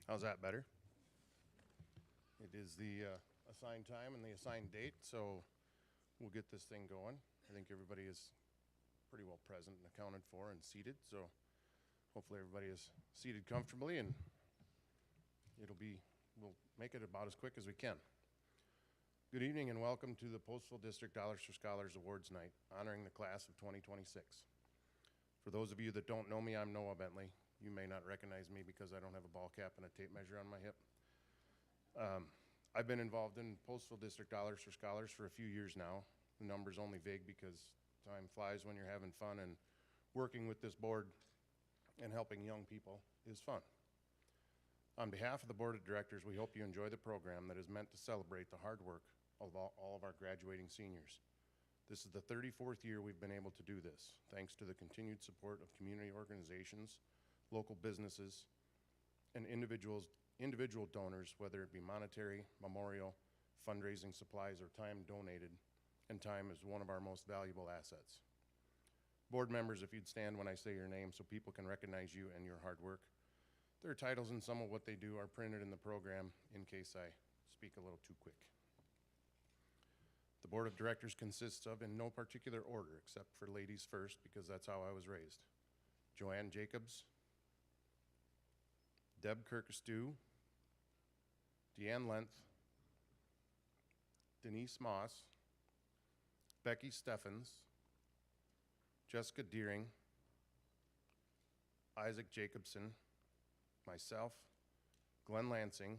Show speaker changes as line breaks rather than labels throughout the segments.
How's that better? It is the assigned time and the assigned date, so we'll get this thing going. I think everybody is pretty well present and accounted for and seated, so hopefully everybody is seated comfortably and we'll make it about as quick as we can. Good evening and welcome to the Postville District Dollars for Scholars Awards Night, honoring the class of 2026. For those of you that don't know me, I'm Noah Bentley. You may not recognize me because I don't have a ball cap and a tape measure on my hip. I've been involved in Postville District Dollars for Scholars for a few years now. The number's only vague because time flies when you're having fun, and working with this board and helping young people is fun. On behalf of the Board of Directors, we hope you enjoy the program that is meant to celebrate the hard work of all of our graduating seniors. This is the 34th year we've been able to do this, thanks to the continued support of community organizations, local businesses, and individual donors, whether it be monetary, memorial, fundraising supplies, or time donated, and time is one of our most valuable assets. Board members, if you'd stand when I say your name so people can recognize you and your hard work. Their titles and some of what they do are printed in the program in case I speak a little too quick. The Board of Directors consists of, in no particular order, except for ladies first, because that's how I was raised: Joanne Jacobs, Deb Kirkestu, Deanne Lenth, Denise Moss, Becky Steffens, Jessica Deering, Isaac Jacobson, myself, Glenn Lansing,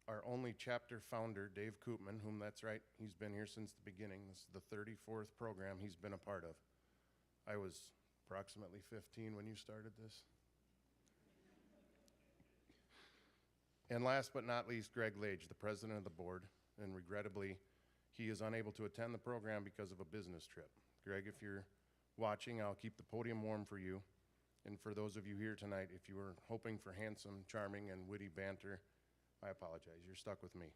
our only chapter founder, Dave Koopman, whom that's right, he's been here since the beginning. This is the 34th program he's been a part of. I was approximately 15 when you started this. And last but not least, Greg Lage, the president of the board, and regrettably, he is unable to attend the program because of a business trip. Greg, if you're watching, I'll keep the podium warm for you. And for those of you here tonight, if you were hoping for handsome, charming, and witty banter, I apologize, you're stuck with me.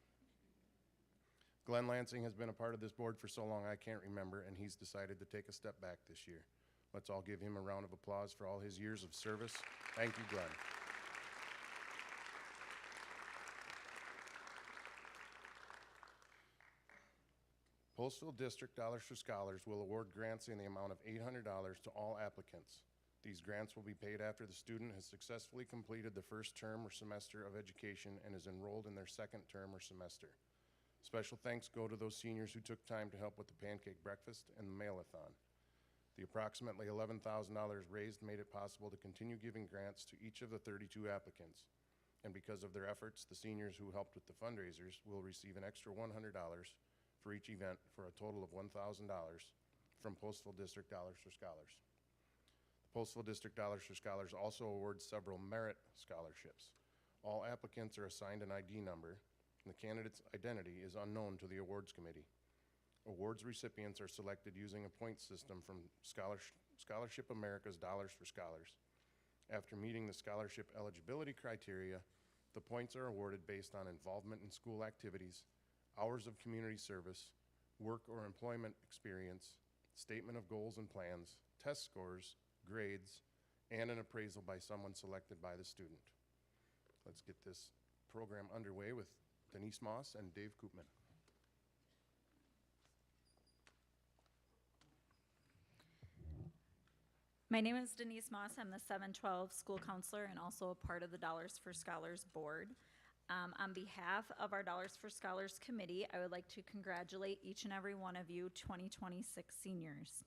Glenn Lansing has been a part of this board for so long I can't remember, and he's decided to take a step back this year. Let's all give him a round of applause for all his years of service. Thank you, Glenn. Postville District Dollars for Scholars will award grants in the amount of $800 to all applicants. These grants will be paid after the student has successfully completed the first term or semester of education and is enrolled in their second term or semester. Special thanks go to those seniors who took time to help with the pancake breakfast and the mail-a-thon. The approximately $11,000 raised made it possible to continue giving grants to each of the 32 applicants. And because of their efforts, the seniors who helped with the fundraisers will receive an extra $100 for each event, for a total of $1,000 from Postville District Dollars for Scholars. The Postville District Dollars for Scholars also awards several merit scholarships. All applicants are assigned an ID number, and the candidate's identity is unknown to the awards committee. Awards recipients are selected using a point system from Scholarship America's Dollars for Scholars. After meeting the scholarship eligibility criteria, the points are awarded based on involvement in school activities, hours of community service, work or employment experience, statement of goals and plans, test scores, grades, and an appraisal by someone selected by the student. Let's get this program underway with Denise Moss and Dave Koopman.
My name is Denise Moss. I'm the 712 school counselor and also a part of the Dollars for Scholars board. On behalf of our Dollars for Scholars committee, I would like to congratulate each and every one of you 2026 seniors.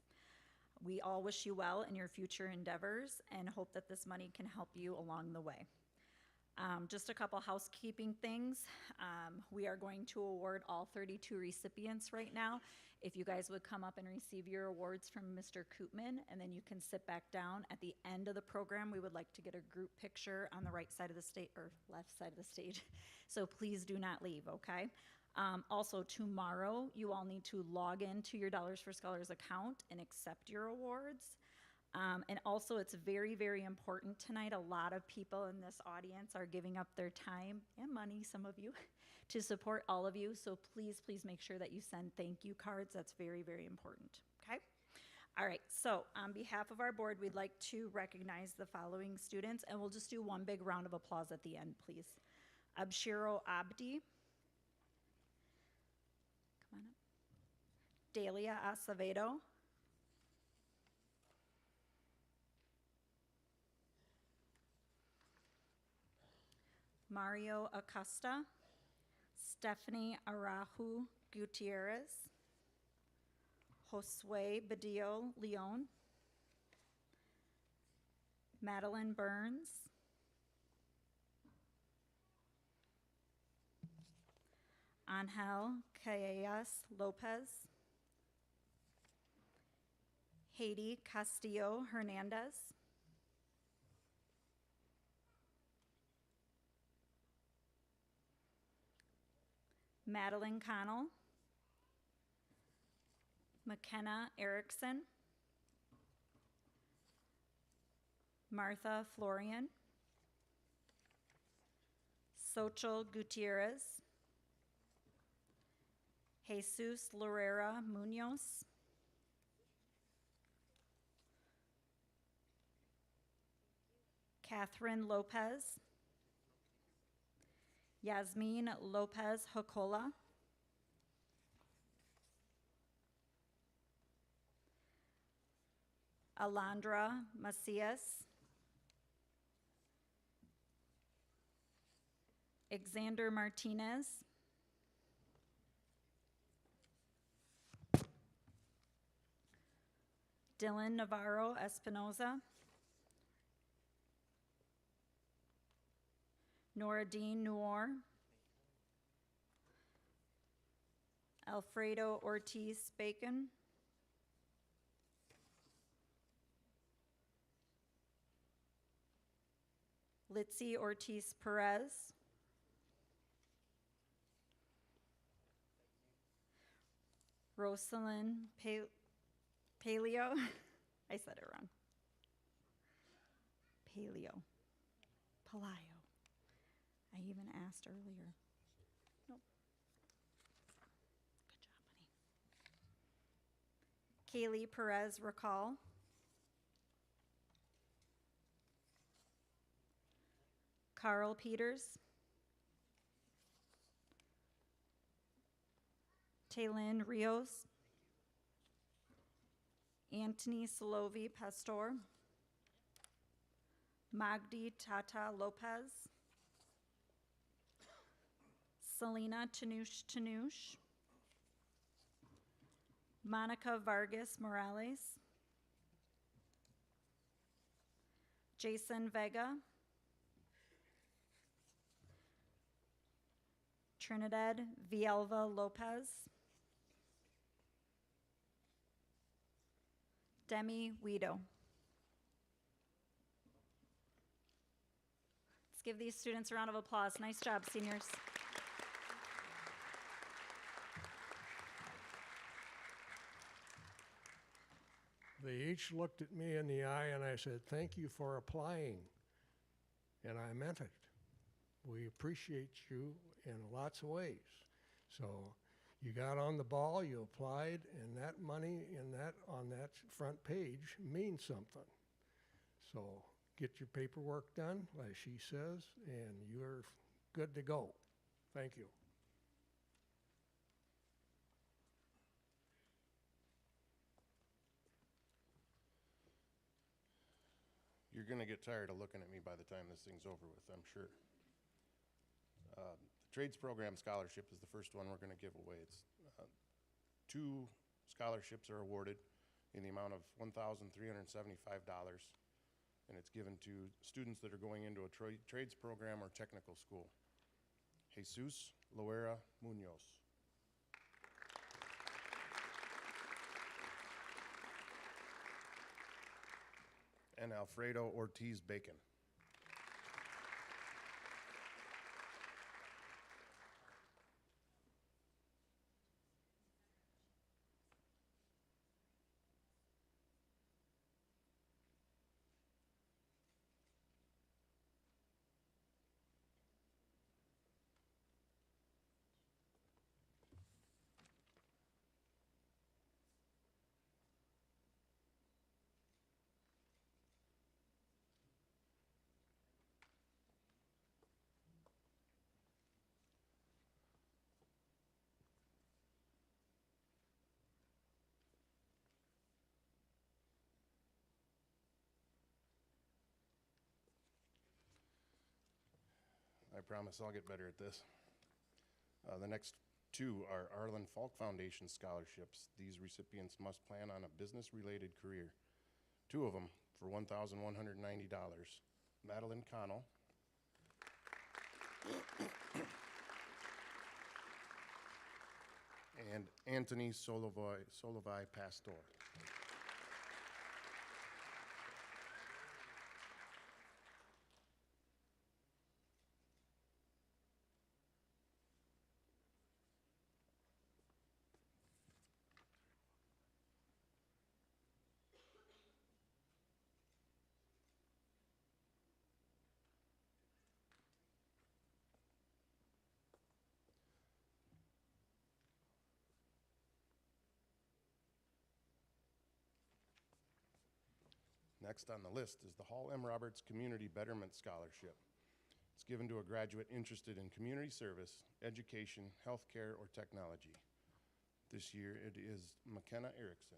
We all wish you well in your future endeavors and hope that this money can help you along the way. Just a couple housekeeping things. We are going to award all 32 recipients right now. If you guys would come up and receive your awards from Mr. Koopman, and then you can sit back down. At the end of the program, we would like to get a group picture on the right side of the stage, or left side of the stage. So please do not leave, okay? Also, tomorrow, you all need to log into your Dollars for Scholars account and accept your awards. And also, it's very, very important tonight. A lot of people in this audience are giving up their time and money, some of you, to support all of you. So please, please make sure that you send thank you cards. That's very, very important, okay? All right, so on behalf of our board, we'd like to recognize the following students, and we'll just do one big round of applause at the end, please. Abshiro Abdi. Come on up. Dalia Acevedo. Mario Acosta. Stephanie Arahu Gutierrez. Josue Badillo Leon. Madeline Burns. Angel Calles Lopez. Haiti Castillo Hernandez. Madeline Connell. McKenna Erickson. Martha Florian. Xochitl Gutierrez. Jesus Lorera Munoz. Catherine Lopez. Yasmin Lopez Hocola. Alondra Macias. Xander Martinez. Dylan Navarro Espinoza. Noradine Noor. Alfredo Ortiz Bacon. Litzy Ortiz Perez. Rosalind Paleo. I said it wrong. Palayo. I even asked earlier. Nope. Good job, honey. Kaylee Perez Racal. Carl Peters. Taylin Rios. Anthony Solovi Pastor. Magdi Tata Lopez. Selena Tanush. Monica Vargas Morales. Jason Vega. Trinidad Villalva Lopez. Demi Guido. Let's give these students a round of applause. Nice job, seniors.
They each looked at me in the eye and I said, "Thank you for applying." And I meant it. We appreciate you in lots of ways. So you got on the ball, you applied, and that money on that front page means something. So get your paperwork done, like she says, and you're good to go. Thank you.
You're gonna get tired of looking at me by the time this thing's over with, I'm sure. The Trades Program Scholarship is the first one we're gonna give away. It's 2 scholarships are awarded in the amount of $1,375, and it's given to students that are going into a trades program or technical school. Jesus Loera Munoz. And Alfredo Ortiz Bacon. I promise I'll get better at this. The next two are Arlen Falk Foundation scholarships. These recipients must plan on a business-related career. Two of them for $1,190. Madeline Connell and Anthony Solovai Pastor. Next on the list is the Hall M. Roberts Community Betterment Scholarship. It's given to a graduate interested in community service, education, healthcare, or technology. This year it is McKenna Erickson.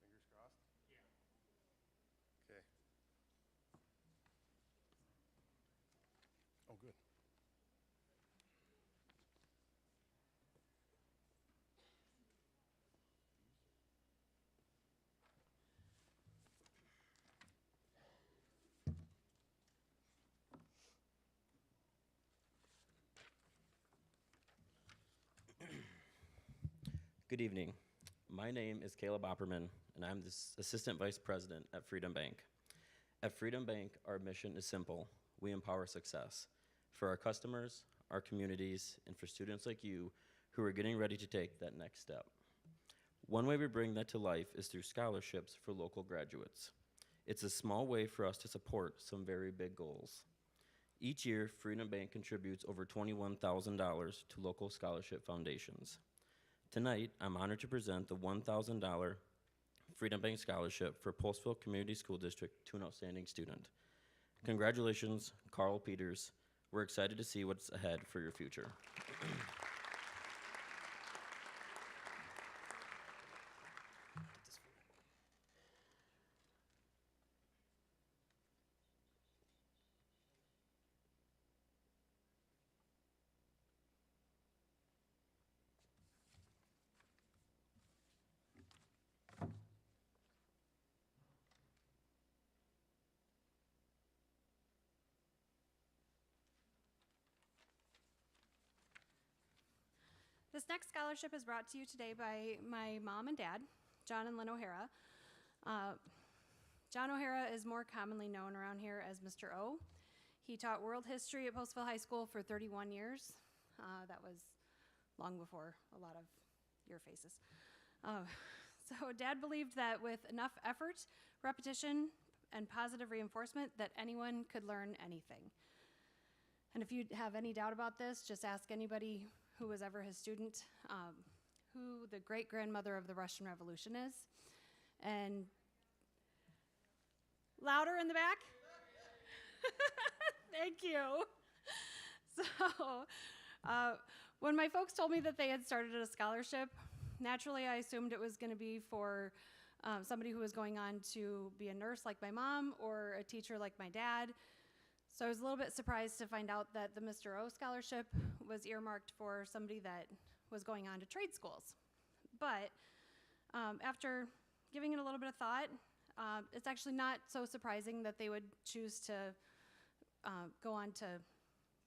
Fingers crossed? Yeah. Okay. Oh, good.
Good evening. My name is Caleb Opperman, and I'm the Assistant Vice President at Freedom Bank. At Freedom Bank, our mission is simple. We empower success for our customers, our communities, and for students like you who are getting ready to take that next step. One way we bring that to life is through scholarships for local graduates. It's a small way for us to support some very big goals. Each year, Freedom Bank contributes over $21,000 to local scholarship foundations. Tonight, I'm honored to present the $1,000 Freedom Bank Scholarship for Postville Community School District to an outstanding student. Congratulations, Carl Peters. We're excited to see what's ahead for your future.
This next scholarship is brought to you today by my mom and dad, John and Lynn O'Hara. John O'Hara is more commonly known around here as Mr. O. He taught world history at Postville High School for 31 years. That was long before a lot of your faces. So Dad believed that with enough effort, repetition, and positive reinforcement that anyone could learn anything. And if you have any doubt about this, just ask anybody who was ever his student, who the great-grandmother of the Russian Revolution is. And louder in the back? Thank you. So when my folks told me that they had started a scholarship, naturally I assumed it was going to be for somebody who was going on to be a nurse like my mom or a teacher like my dad. So I was a little bit surprised to find out that the Mr. O scholarship was earmarked for somebody that was going on to trade schools. But after giving it a little bit of thought, it's actually not so surprising that they would choose to go on to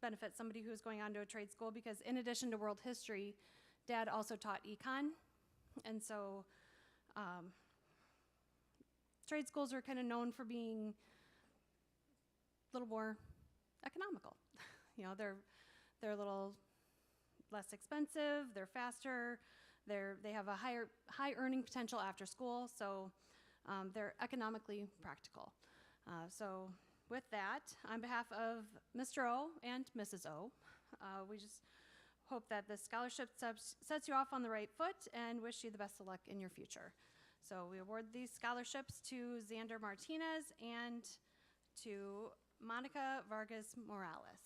benefit somebody who's going on to a trade school, because in addition to world history, Dad also taught econ. And so Trade schools are kind of known for being a little more economical. You know, they're a little less expensive, they're faster, they have a high earning potential after school, so they're economically practical. So with that, on behalf of Mr. O and Mrs. O, we just hope that the scholarship sets you off on the right foot and wish you the best of luck in your future. So we award these scholarships to Xander Martinez and to Monica Vargas Morales.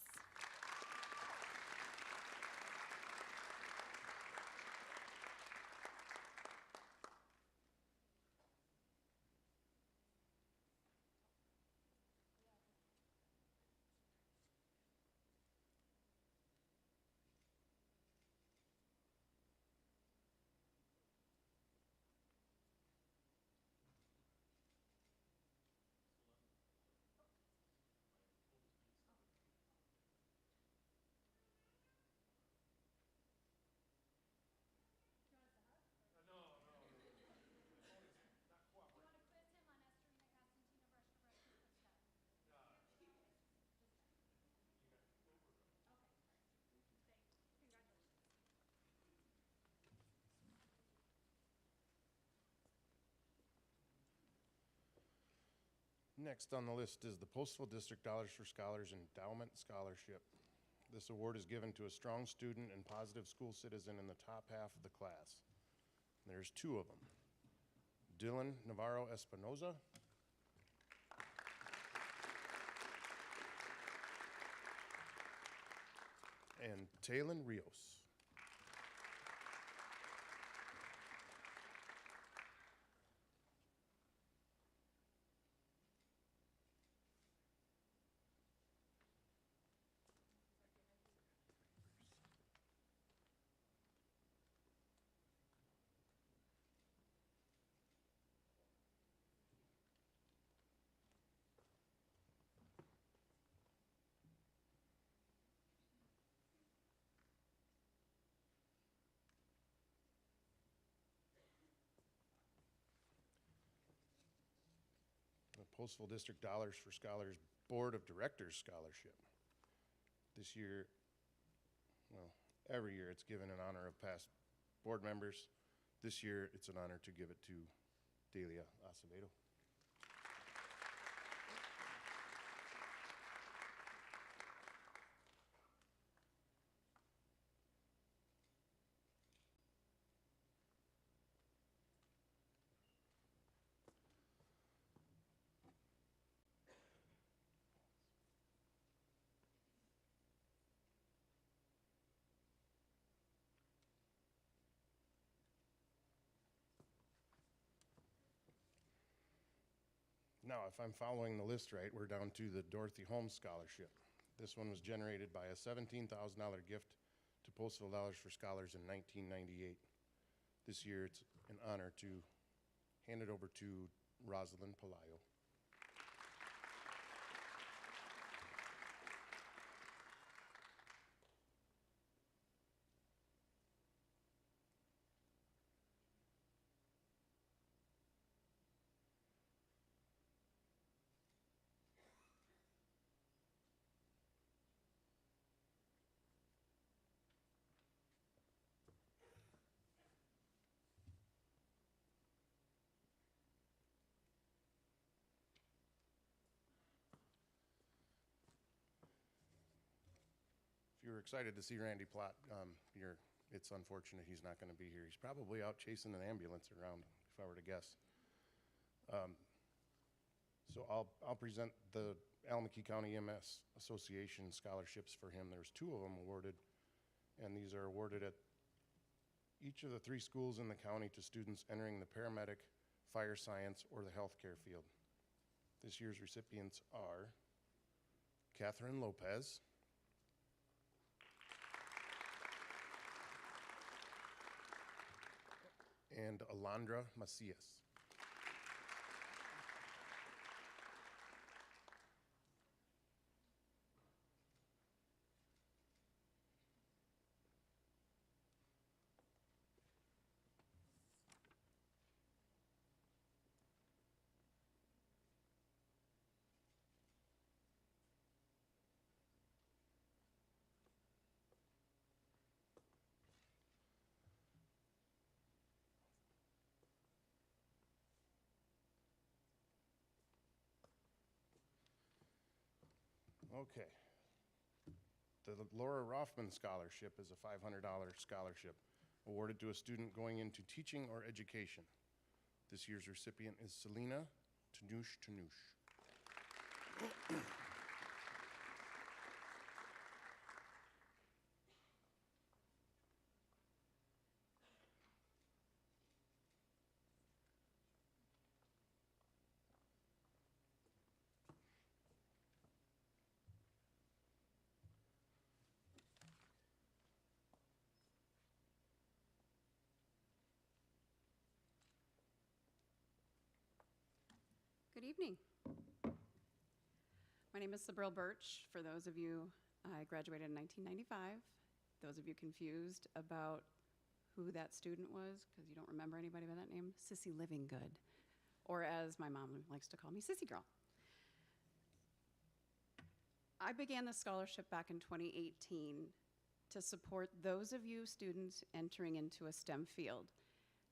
Next on the list is the Postville District Dollars for Scholars Endowment Scholarship. This award is given to a strong student and positive school citizen in the top half of the class. There's two of them. Dylan Navarro Espinoza and Talon Rios. The Postville District Dollars for Scholars Board of Directors Scholarship. This year, well, every year it's given in honor of past board members. This year, it's an honor to give it to Delia Acevedo. Now, if I'm following the list right, we're down to the Dorothy Holmes Scholarship. This one was generated by a $17,000 gift to Postville Dollars for Scholars in 1998. This year, it's an honor to hand it over to Rosalind Palayo. If you're excited to see Randy Plott, it's unfortunate he's not going to be here. He's probably out chasing an ambulance around, if I were to guess. So I'll present the Alameda County EMS Association scholarships for him. There's two of them awarded, and these are awarded at each of the 3 schools in the county to students entering the paramedic, fire science, or the healthcare field. This year's recipients are Catherine Lopez, and Alondra Macias. Okay. The Laura Rothman Scholarship is a $500 scholarship awarded to a student going into teaching or education. This year's recipient is Selena Tanoush Tanoush.
Good evening. My name is Sabril Birch. For those of you, I graduated in 1995. Those of you confused about who that student was, because you don't remember anybody by that name, Sissy Living Good, or as my mom likes to call me, Sissy Girl. I began the scholarship back in 2018 to support those of you students entering into a STEM field.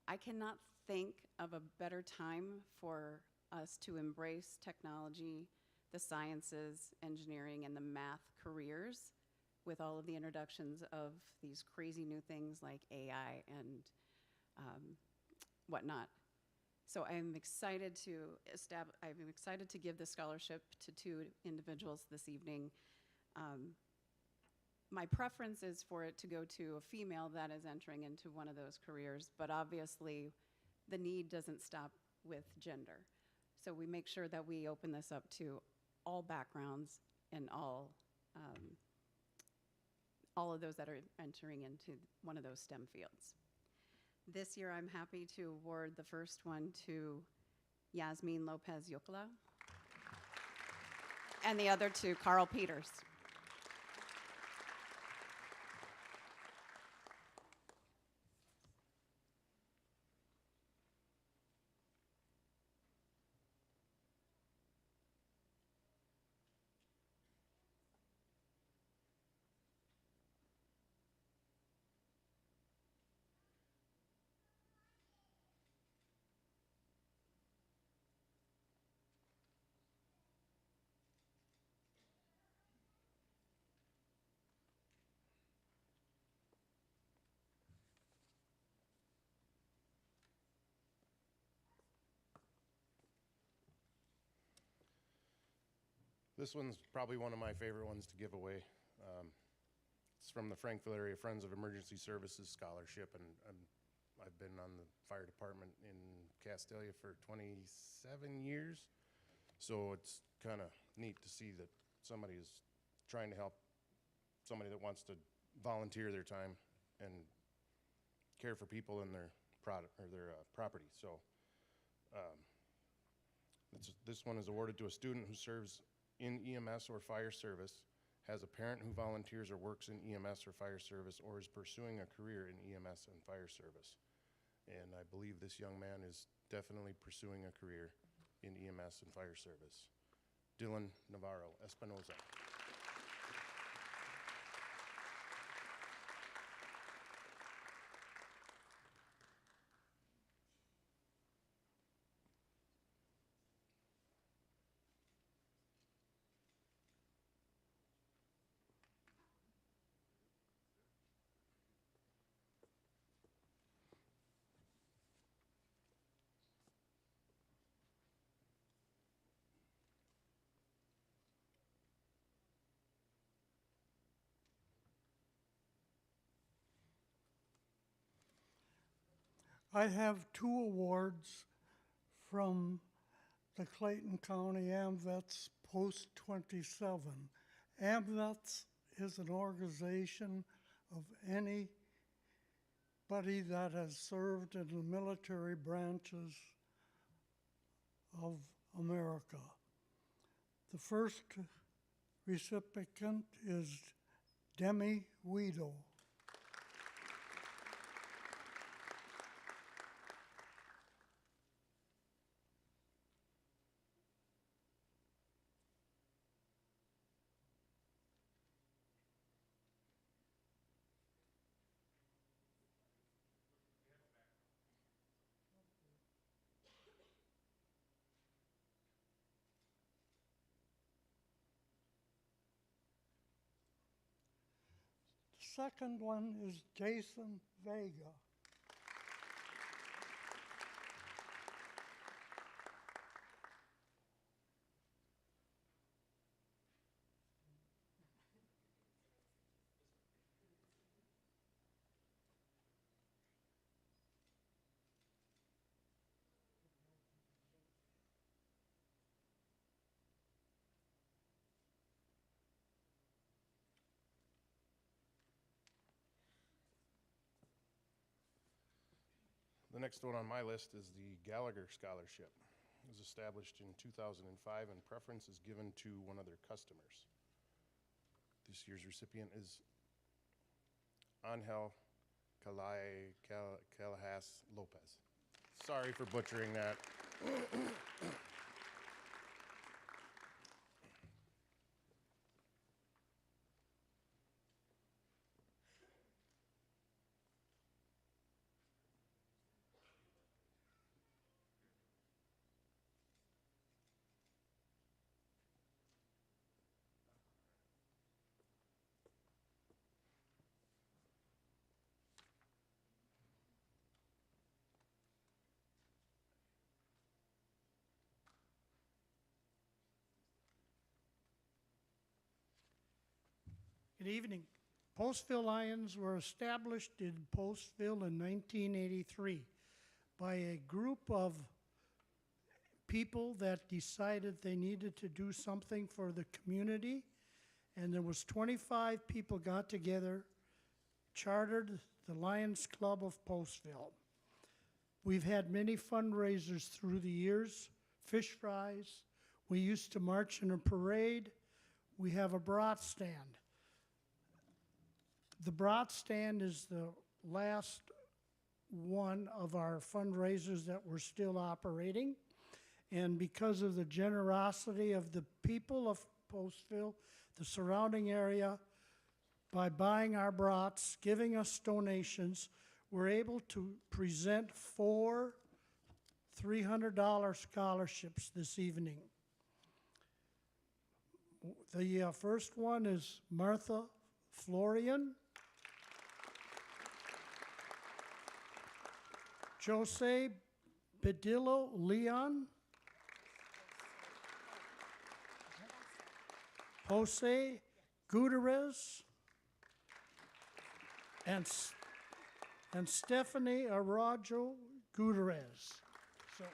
I cannot think of a better time for us to embrace technology, the sciences, engineering, and the math careers with all of the introductions of these crazy new things like AI and whatnot. So I'm excited to give the scholarship to two individuals this evening. My preference is for it to go to a female that is entering into one of those careers, but obviously the need doesn't stop with gender. So we make sure that we open this up to all backgrounds and all of those that are entering into one of those STEM fields. This year, I'm happy to award the first one to Yasmin Lopez Yocola, and the other to Carl Peters.
This one's probably one of my favorite ones to give away. It's from the Frankville Area Friends of Emergency Services Scholarship, and I've been on the fire department in Castelia for 27 years. So it's kind of neat to see that somebody is trying to help somebody that wants to volunteer their time and care for people in their property. So this one is awarded to a student who serves in EMS or fire service, has a parent who volunteers or works in EMS or fire service, or is pursuing a career in EMS and fire service. And I believe this young man is definitely pursuing a career in EMS and fire service. Dylan Navarro Espinoza.
I have two awards from the Clayton County AMVETS Post 27. AMVETS is an organization of anybody that has served in the military branches of America. The first recipient is Demi Guido. second one is Jason Vega.
The next one on my list is the Gallagher Scholarship. It was established in 2005 and preference is given to one of their customers. This year's recipient is Angel Calahas Lopez. Sorry for butchering that.
Good evening. Postville Lions were established in Postville in 1983 by a group of people that decided they needed to do something for the community, and there was 25 people got together, chartered the Lions Club of Postville. We've had many fundraisers through the years, fish fries. We used to march in a parade. We have a brat stand. The brat stand is the last one of our fundraisers that we're still operating. And because of the generosity of the people of Postville, the surrounding area, by buying our brats, giving us donations, we're able to present 4 $300 scholarships this evening. The first one is Martha Florian, Jose Bedillo Leon, Jose Gutierrez, and Stephanie Arajo Gutierrez. So,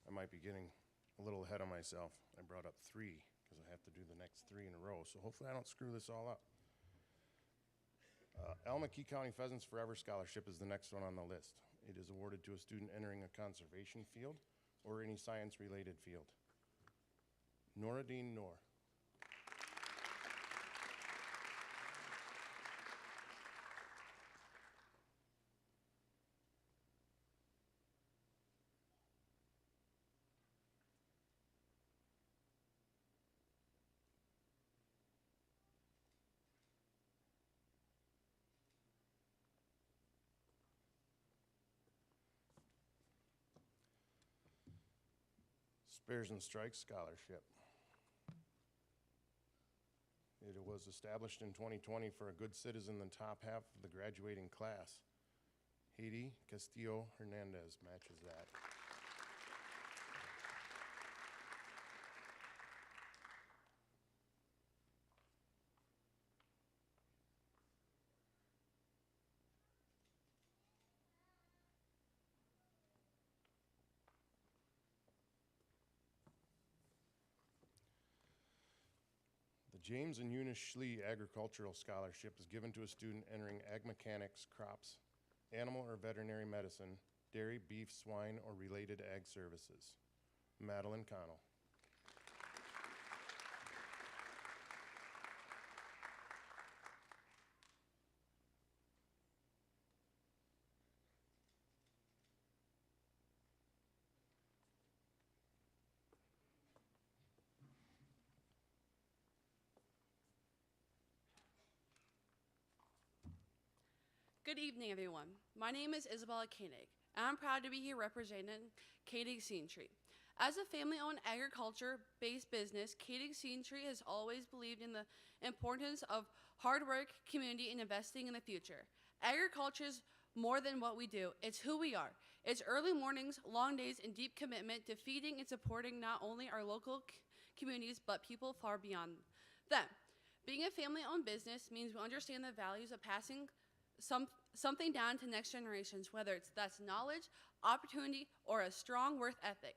I might be getting a little ahead of myself. I brought up 3 because I have to do the next 3 in a row. So hopefully I don't screw this all up. Alma-Key County Pheasants Forever Scholarship is the next one on the list. It is awarded to a student entering a conservation field or any science-related field. Noradine Noor. Spares and Strikes Scholarship. It was established in 2020 for a good citizen in the top half of the graduating class. Haiti Castillo Hernandez matches that. The James and Eunice Schlee Agricultural Scholarship is given to a student entering ag mechanics, crops, animal or veterinary medicine, dairy, beef, swine, or related ag services. Madeline Connell.
Good evening, everyone. My name is Isabella Koenig, and I'm proud to be here representing Koenig Seed Tree. As a family-owned agriculture-based business, Koenig Seed Tree has always believed in the importance of hard work, community, and investing in the future. Agriculture is more than what we do. It's who we are. It's early mornings, long days, and deep commitment to feeding and supporting not only our local communities, but people far beyond them. Being a family-owned business means we understand the values of passing something down to next generations, whether that's knowledge, opportunity, or a strong work ethic.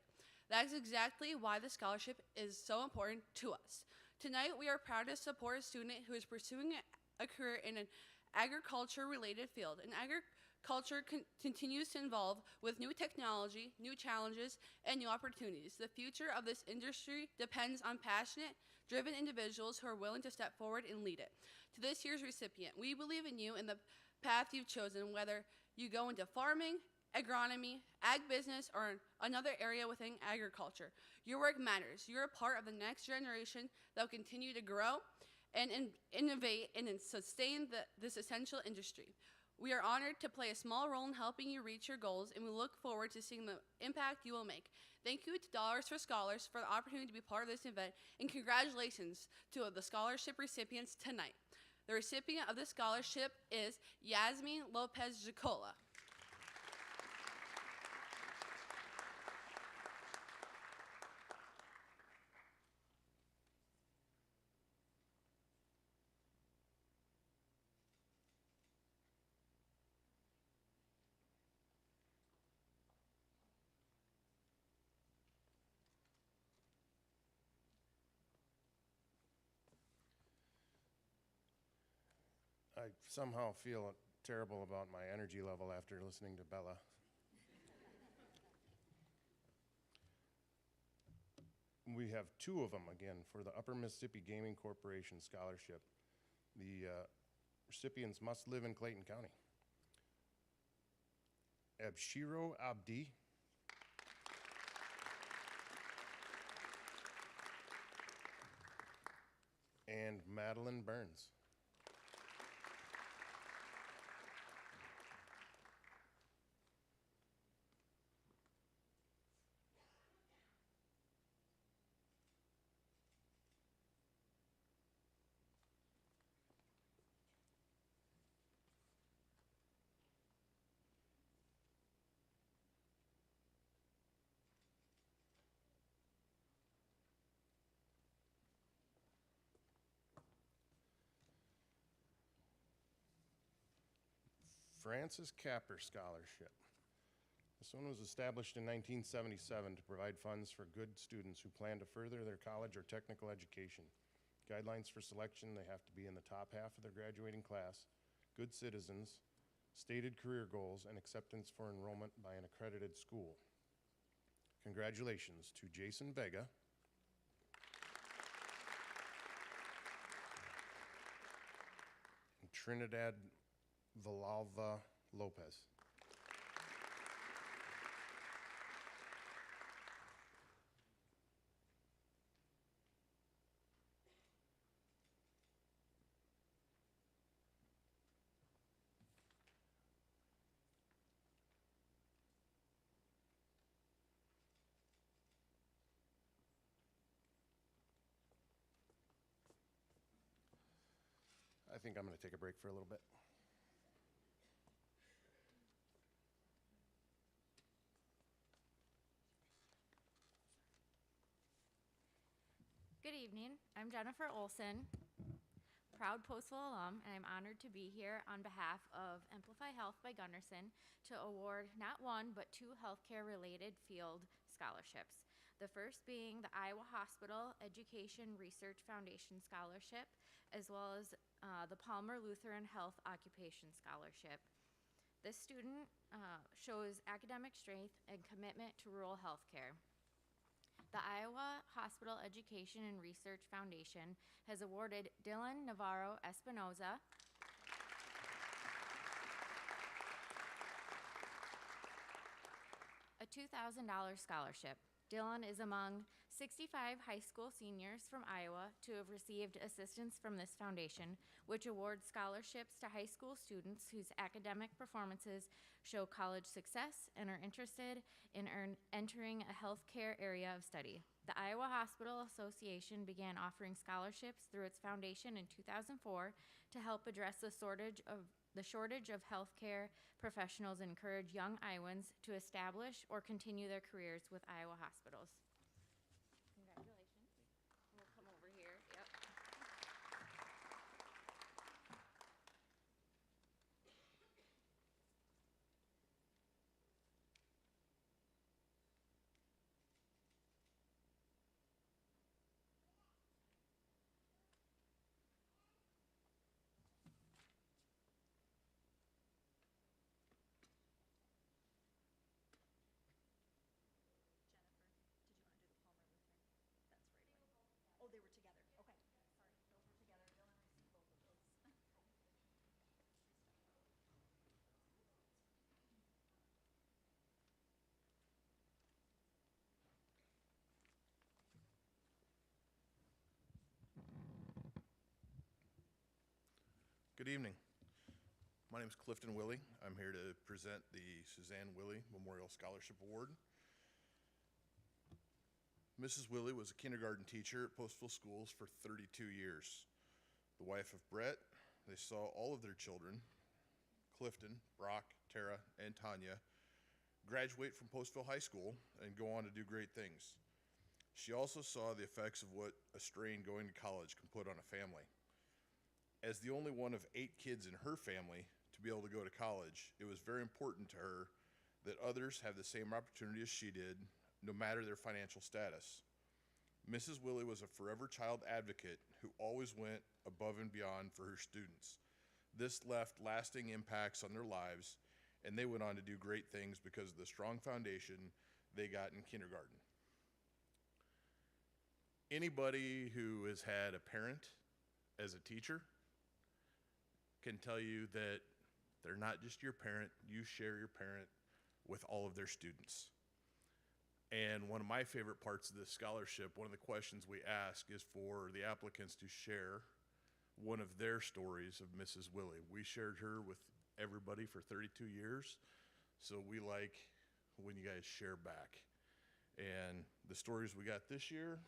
That's exactly why the scholarship is so important to us. Tonight, we are proud to support a student who is pursuing a career in an agriculture-related field. And agriculture continues to evolve with new technology, new challenges, and new opportunities. The future of this industry depends on passionate, driven individuals who are willing to step forward and lead it. To this year's recipient, we believe in you and the path you've chosen, whether you go into farming, agronomy, ag business, or another area within agriculture. Your work matters. You're a part of the next generation that will continue to grow and innovate and sustain this essential industry. We are honored to play a small role in helping you reach your goals, and we look forward to seeing the impact you will make. Thank you to Dollars for Scholars for the opportunity to be part of this event, and congratulations to the scholarship recipients tonight. The recipient of this scholarship is Yasmin Lopez Jacola.
I somehow feel terrible about my energy level after listening to Bella. We have two of them again for the Upper Mississippi Gaming Corporation Scholarship. The recipients must live in Clayton County. Abshiro Abdi. And Madeline Burns. Francis Capper Scholarship. This one was established in 1977 to provide funds for good students who plan to further their college or technical education. Guidelines for selection: they have to be in the top half of their graduating class, good citizens, stated career goals, and acceptance for enrollment by an accredited school. Congratulations to Jason Vega, and Trinidad Villalva Lopez. think I'm going to take a break for a little bit.
Good evening. I'm Jennifer Olson, proud Postville alum, and I'm honored to be here on behalf of Amplify Health by Gunderson to award not one, but two healthcare-related field scholarships. The first being the Iowa Hospital Education Research Foundation Scholarship, as well as the Palmer Lutheran Health Occupation Scholarship. This student shows academic strength and commitment to rural healthcare. The Iowa Hospital Education and Research Foundation has awarded Dylan Navarro Espinoza a $2,000 scholarship. Dylan is among 65 high school seniors from Iowa to have received assistance from this foundation, which awards scholarships to high school students whose academic performances show college success and are interested in entering a healthcare area of study. The Iowa Hospital Association began offering scholarships through its foundation in 2004 to help address the shortage of healthcare professionals and encourage young Iowans to establish or continue their careers with Iowa hospitals. Congratulations. We'll come over here. Yep.
Oh, they were together. Okay. Sorry. Those were together. Dylan received both of those.
Good evening. My name is Clifton Willie. I'm here to present the Suzanne Willie Memorial Scholarship Award. Mrs. Willie was a kindergarten teacher at Postville Schools for 32 years. The wife of Brett, they saw all of their children, Clifton, Brock, Tara, and Tanya, graduate from Postville High School and go on to do great things. She also saw the effects of what a strain going to college can put on a family. As the only one of 8 kids in her family to be able to go to college, it was very important to her that others have the same opportunity as she did, no matter their financial status. Mrs. Willie was a forever child advocate who always went above and beyond for her students. This left lasting impacts on their lives, and they went on to do great things because of the strong foundation they got in kindergarten. Anybody who has had a parent as a teacher can tell you that they're not just your parent, you share your parent with all of their students. And one of my favorite parts of this scholarship, one of the questions we ask is for the applicants to share one of their stories of Mrs. Willie. We shared her with everybody for 32 years, so we like when you guys share back. And the stories we got this year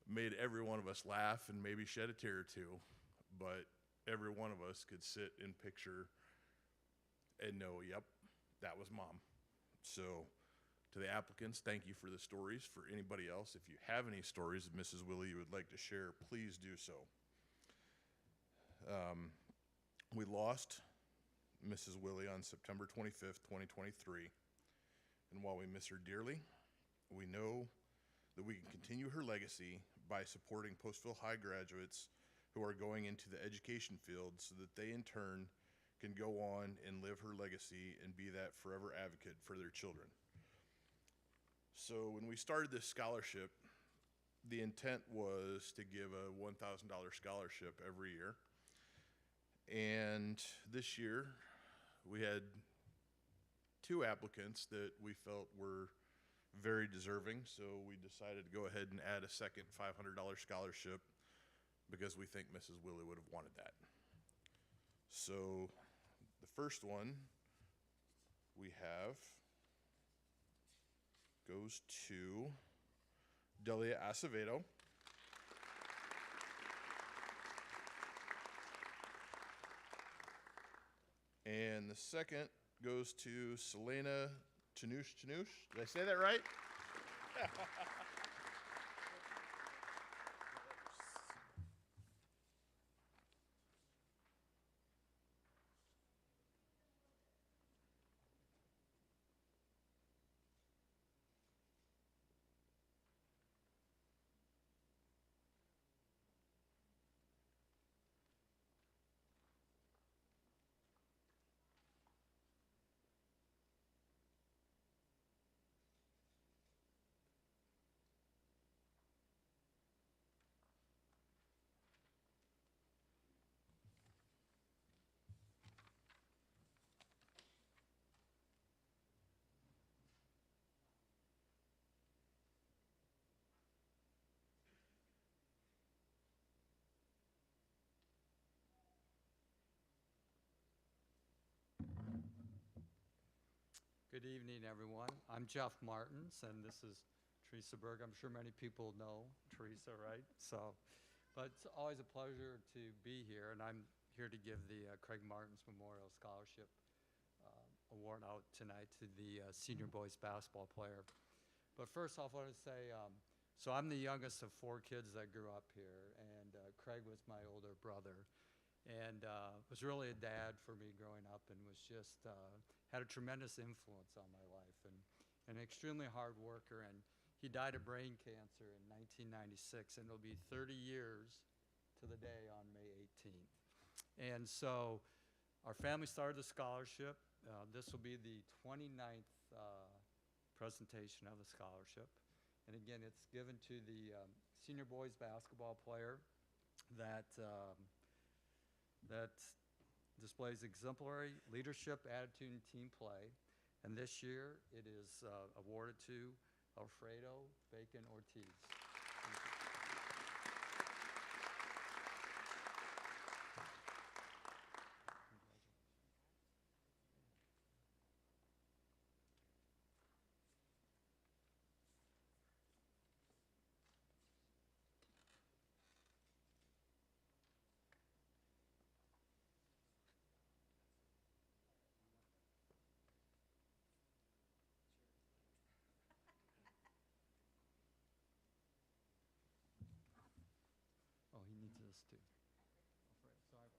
made every one of us laugh and maybe shed a tear or two, but every one of us could sit and picture and know, yep, that was Mom. So to the applicants, thank you for the stories. For anybody else, if you have any stories of Mrs. Willie you would like to share, please do so. We lost Mrs. Willie on September 25th, 2023. And while we miss her dearly, we know that we can continue her legacy by supporting Postville High graduates who are going into the education field so that they in turn can go on and live her legacy and be that forever advocate for their children. So when we started this scholarship, the intent was to give a $1,000 scholarship every year. And this year, we had 2 applicants that we felt were very deserving, so we decided to go ahead and add a second $500 scholarship because we think Mrs. Willie would have wanted that. So the first one we have goes to Delia Acevedo. And the second goes to Selena Chanouche. Did I say that right?
Good evening, everyone. I'm Jeff Martins, and this is Teresa Berg. I'm sure many people know Teresa, right? But it's always a pleasure to be here, and I'm here to give the Craig Martins Memorial Scholarship Award out tonight to the senior boys basketball player. But first off, I want to say, so I'm the youngest of 4 kids that grew up here, and Craig was my older brother. And was really a dad for me growing up, and was just had a tremendous influence on my life, and an extremely hard worker. And he died of brain cancer in 1996, and it'll be 30 years to the day on May 18th. And so our family started the scholarship. This will be the 29th presentation of the scholarship. And again, it's given to the senior boys basketball player that displays exemplary leadership, attitude, and team play. And this year, it is awarded to Alfredo Bacon Ortiz. Oh, he needs this too. Sorry about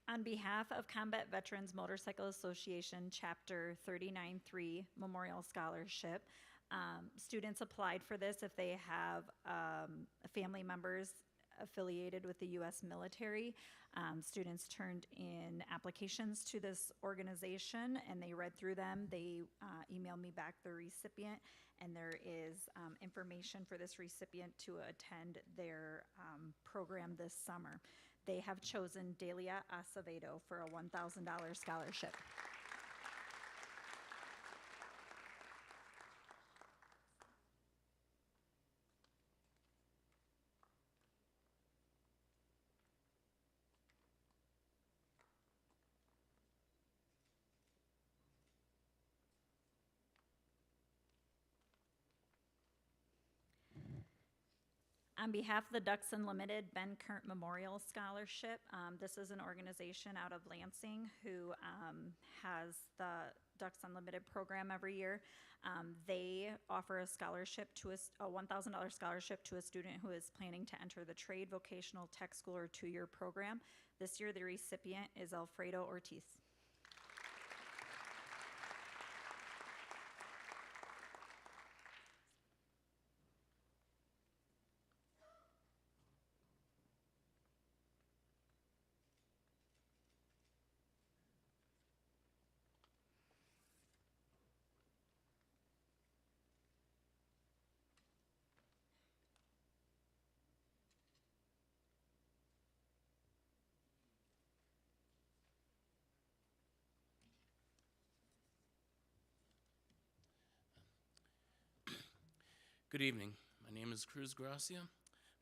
that.
On behalf of Combat Veterans Motorcycle Association, Chapter 39-3 Memorial Scholarship, students applied for this if they have family members affiliated with the U.S. military. Students turned in applications to this organization, and they read through them. They emailed me back the recipient, and there is information for this recipient to attend their program this summer. They have chosen Delia Acevedo for a $1,000 scholarship. On behalf of the Ducks Unlimited Ben Kurt Memorial Scholarship, this is an organization out of Lansing who has the Ducks Unlimited program every year. They offer a scholarship to a $1,000 scholarship to a student who is planning to enter the trade, vocational, tech school, or 2-year program. This year, the recipient is Alfredo Ortiz.
Good evening. My name is Cruz Gracia.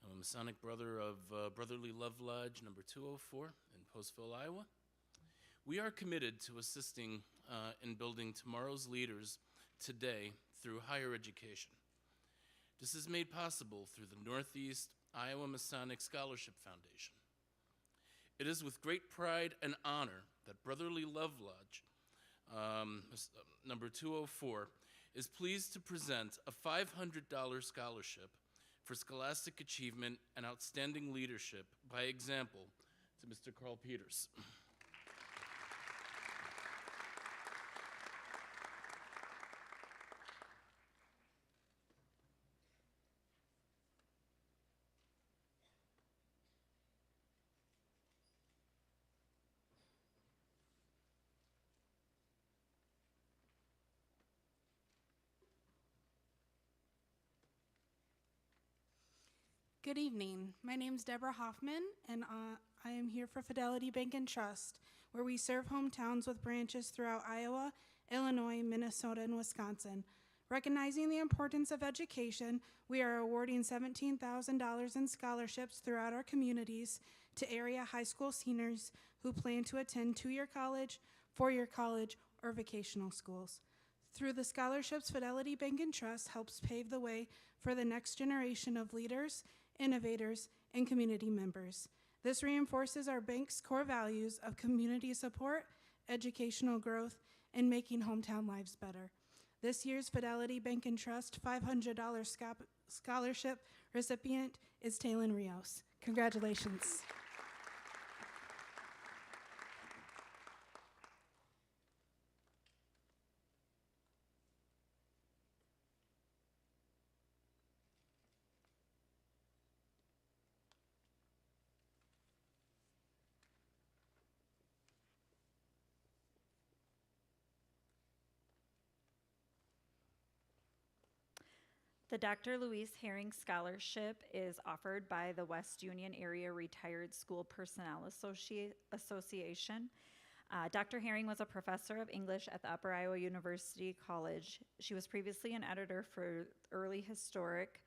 I'm a Masonic brother of Brotherly Love Lodge number 204 in Postville, Iowa. We are committed to assisting in building tomorrow's leaders today through higher education. This is made possible through the Northeast Iowa Masonic Scholarship Foundation. It is with great pride and honor that Brotherly Love Lodge, number 204, is pleased to present a $500 scholarship for scholastic achievement and outstanding leadership by example to Mr. Carl Peters.
Good evening. My name is Deborah Hoffman, and I am here for Fidelity Bank and Trust, where we serve hometowns with branches throughout Iowa, Illinois, Minnesota, and Wisconsin. Recognizing the importance of education, we are awarding $17,000 in scholarships throughout our communities to area high school seniors who plan to attend two-year college, four-year college, or vocational schools. Through the scholarships, Fidelity Bank and Trust helps pave the way for the next generation of leaders, innovators, and community members. This reinforces our bank's core values of community support, educational growth, and making hometown lives better. This year's Fidelity Bank and Trust $500 scholarship recipient is Taylin Rios. Congratulations.
The Dr. Louise Herring Scholarship is offered by the West Union Area Retired School Personnel Association. Dr. Herring was a professor of English at the Upper Iowa University College. She was previously an editor for early historic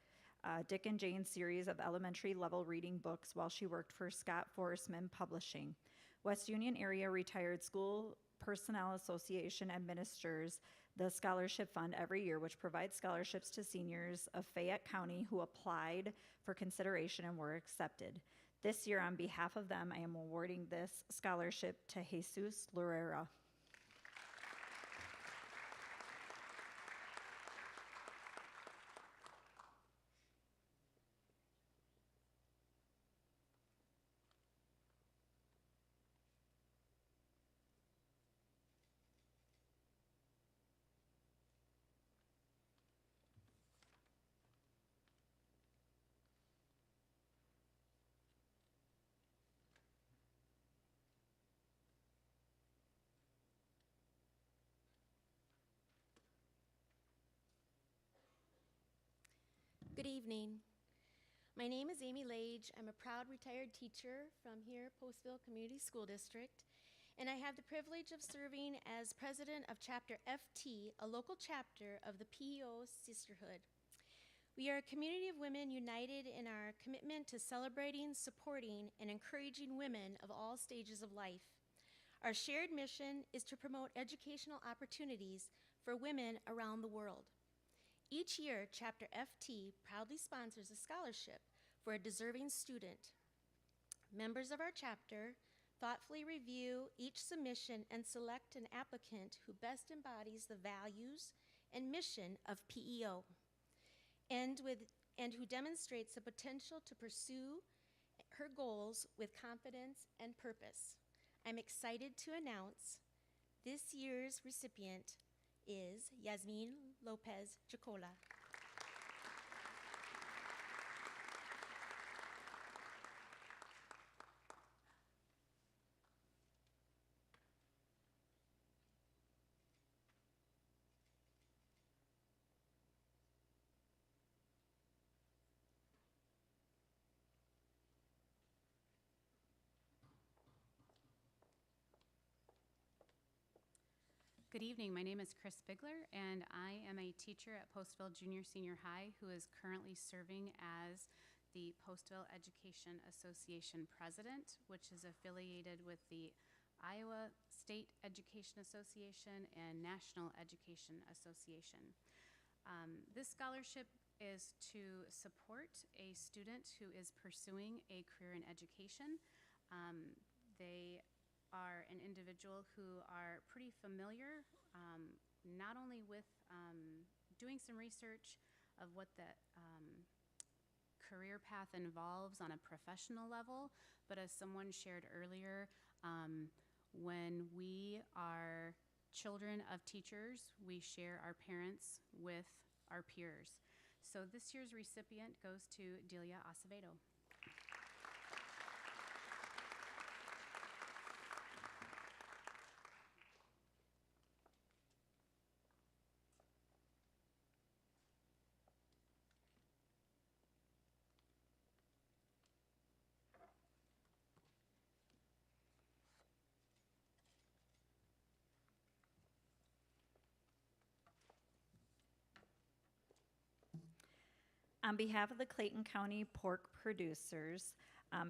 Dick and Jane series of elementary level reading books while she worked for Scott Forstman Publishing. West Union Area Retired School Personnel Association administers the scholarship fund every year, which provides scholarships to seniors of Fayette County who applied for consideration and were accepted. This year, on behalf of them, I am awarding this scholarship to Jesus Lurera.
Good evening. My name is Amy Lage. I'm a proud retired teacher from here, Postville Community School District, and I have the privilege of serving as president of Chapter FT, a local chapter of the PEO Sisterhood. We are a community of women united in our commitment to celebrating, supporting, and encouraging women of all stages of life. Our shared mission is to promote educational opportunities for women around the world. Each year, Chapter FT proudly sponsors a scholarship for a deserving student. Members of our chapter thoughtfully review each submission and select an applicant who best embodies the values and mission of PEO and who demonstrates the potential to pursue her goals with confidence and purpose. I'm excited to announce this year's recipient is Yasmin Lopez Jacola.
Good evening. My name is Chris Bigler, and I am a teacher at Postville Junior Senior High who is currently serving as the Postville Education Association president, which is affiliated with the Iowa State Education Association and National Education Association. This scholarship is to support a student who is pursuing a career in education. They are an individual who are pretty familiar, not only with doing some research of what the career path involves on a professional level, but as someone shared earlier, when we are children of teachers, we share our parents with our peers. So this year's recipient goes to Delia Acevedo.
On behalf of the Clayton County Pork Producers,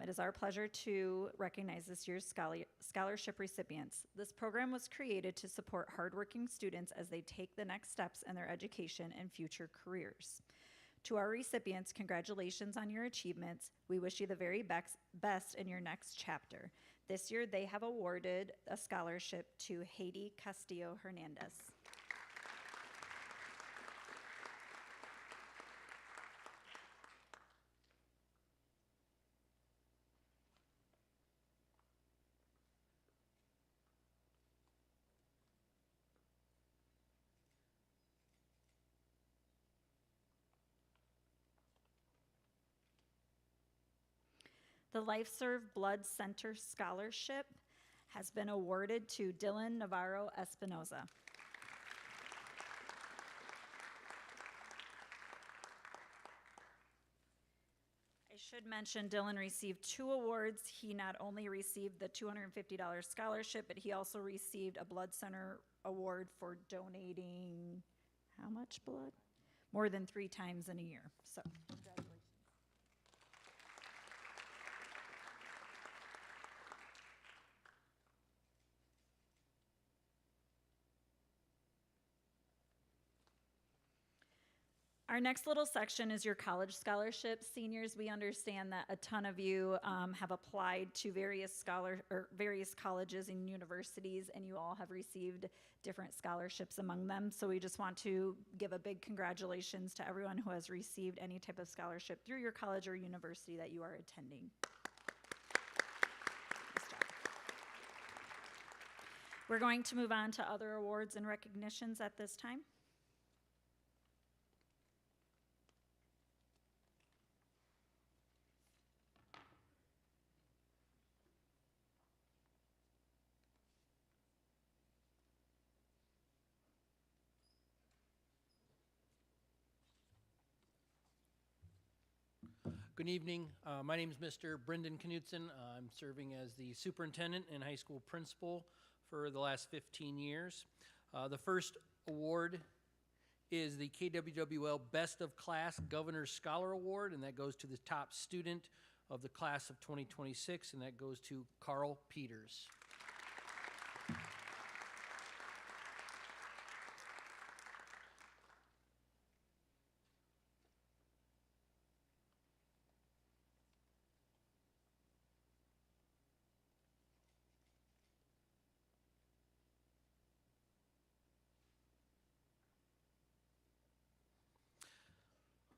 it is our pleasure to recognize this year's scholarship recipients. This program was created to support hardworking students as they take the next steps in their education and future careers. To our recipients, congratulations on your achievements. We wish you the very best in your next chapter. This year, they have awarded a scholarship to Haiti Castillo Hernandez. The LifeServe Blood Center Scholarship has been awarded to Dylan Navarro Espinoza. I should mention Dylan received 2 awards. He not only received the $250 scholarship, but he also received a Blood Center award for donating how much blood? More than 3 times in a year. So, congratulations. Our next little section is your college scholarships. Seniors, we understand that a ton of you have applied to various colleges and universities, and you all have received different scholarships among them. So we just want to give a big congratulations to everyone who has received any type of scholarship through your college or university that you are attending. Nice job. We're going to move on to other awards and recognitions at this time.
Good evening. My name is Mr. Brendan Knutson. I'm serving as the superintendent and high school principal for the last 15 years. The first award is the KWWL Best of Class Governor's Scholar Award, and that goes to the top student of the class of 2026, and that goes to Carl Peters.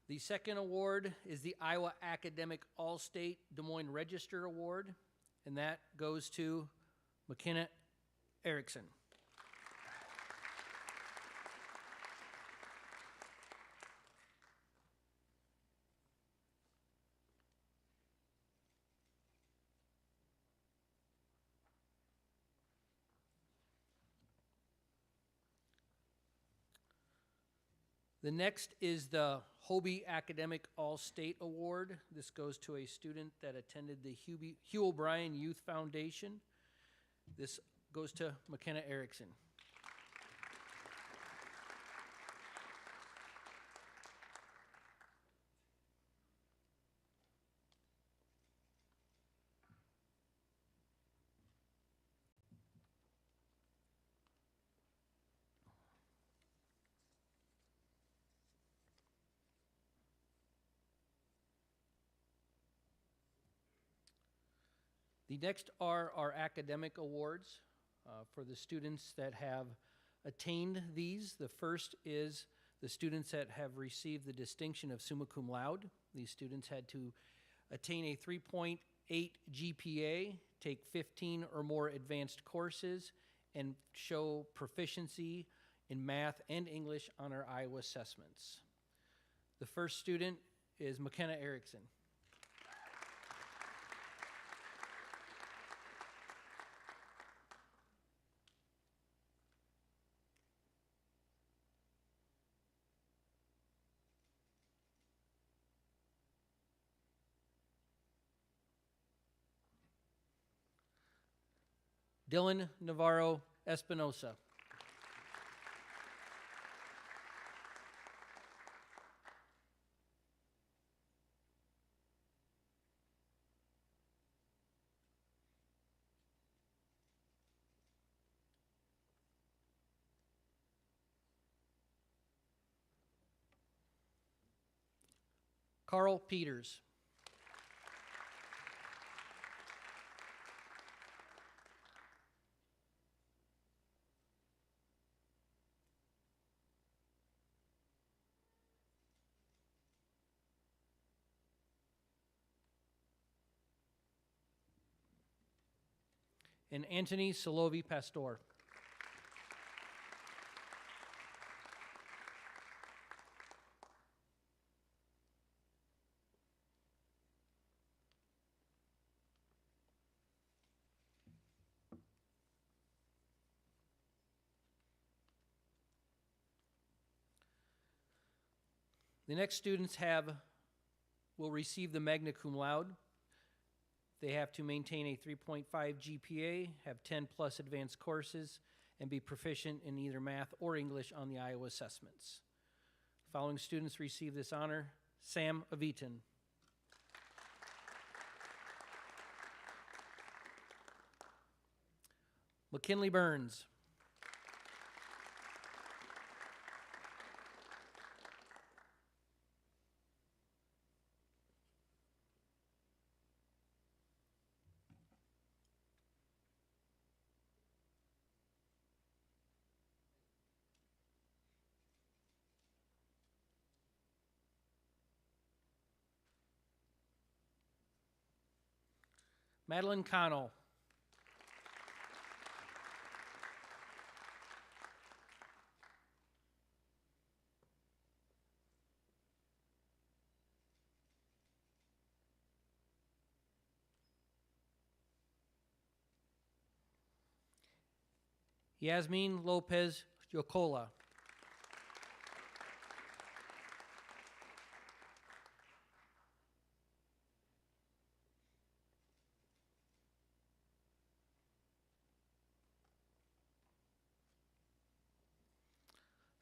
The second award is the Iowa Academic All-State Des Moines Register Award, and that goes to McKenna Erickson. The next is the Hobie Academic All-State Award. This goes to a student that attended the Hugh O'Brien Youth Foundation. This goes to McKenna Erickson. The next are our academic awards for the students that have attained these. The first is the students that have received the distinction of summa cum laude. These students had to attain a 3.8 GPA, take 15 or more advanced courses, and show proficiency in math and English on our Iowa assessments. The first student is McKenna Erickson. Dylan Navarro Espinosa. Carl Peters. And Anthony Solovi Pastor. The next students will receive the magna cum laude. They have to maintain a 3.5 GPA, have 10 plus advanced courses, and be proficient in either math or English on the Iowa assessments. Following students receive this honor: Sam Avitan. McKinley Burns. Madeline Connell. Yasmin Lopez Yocola.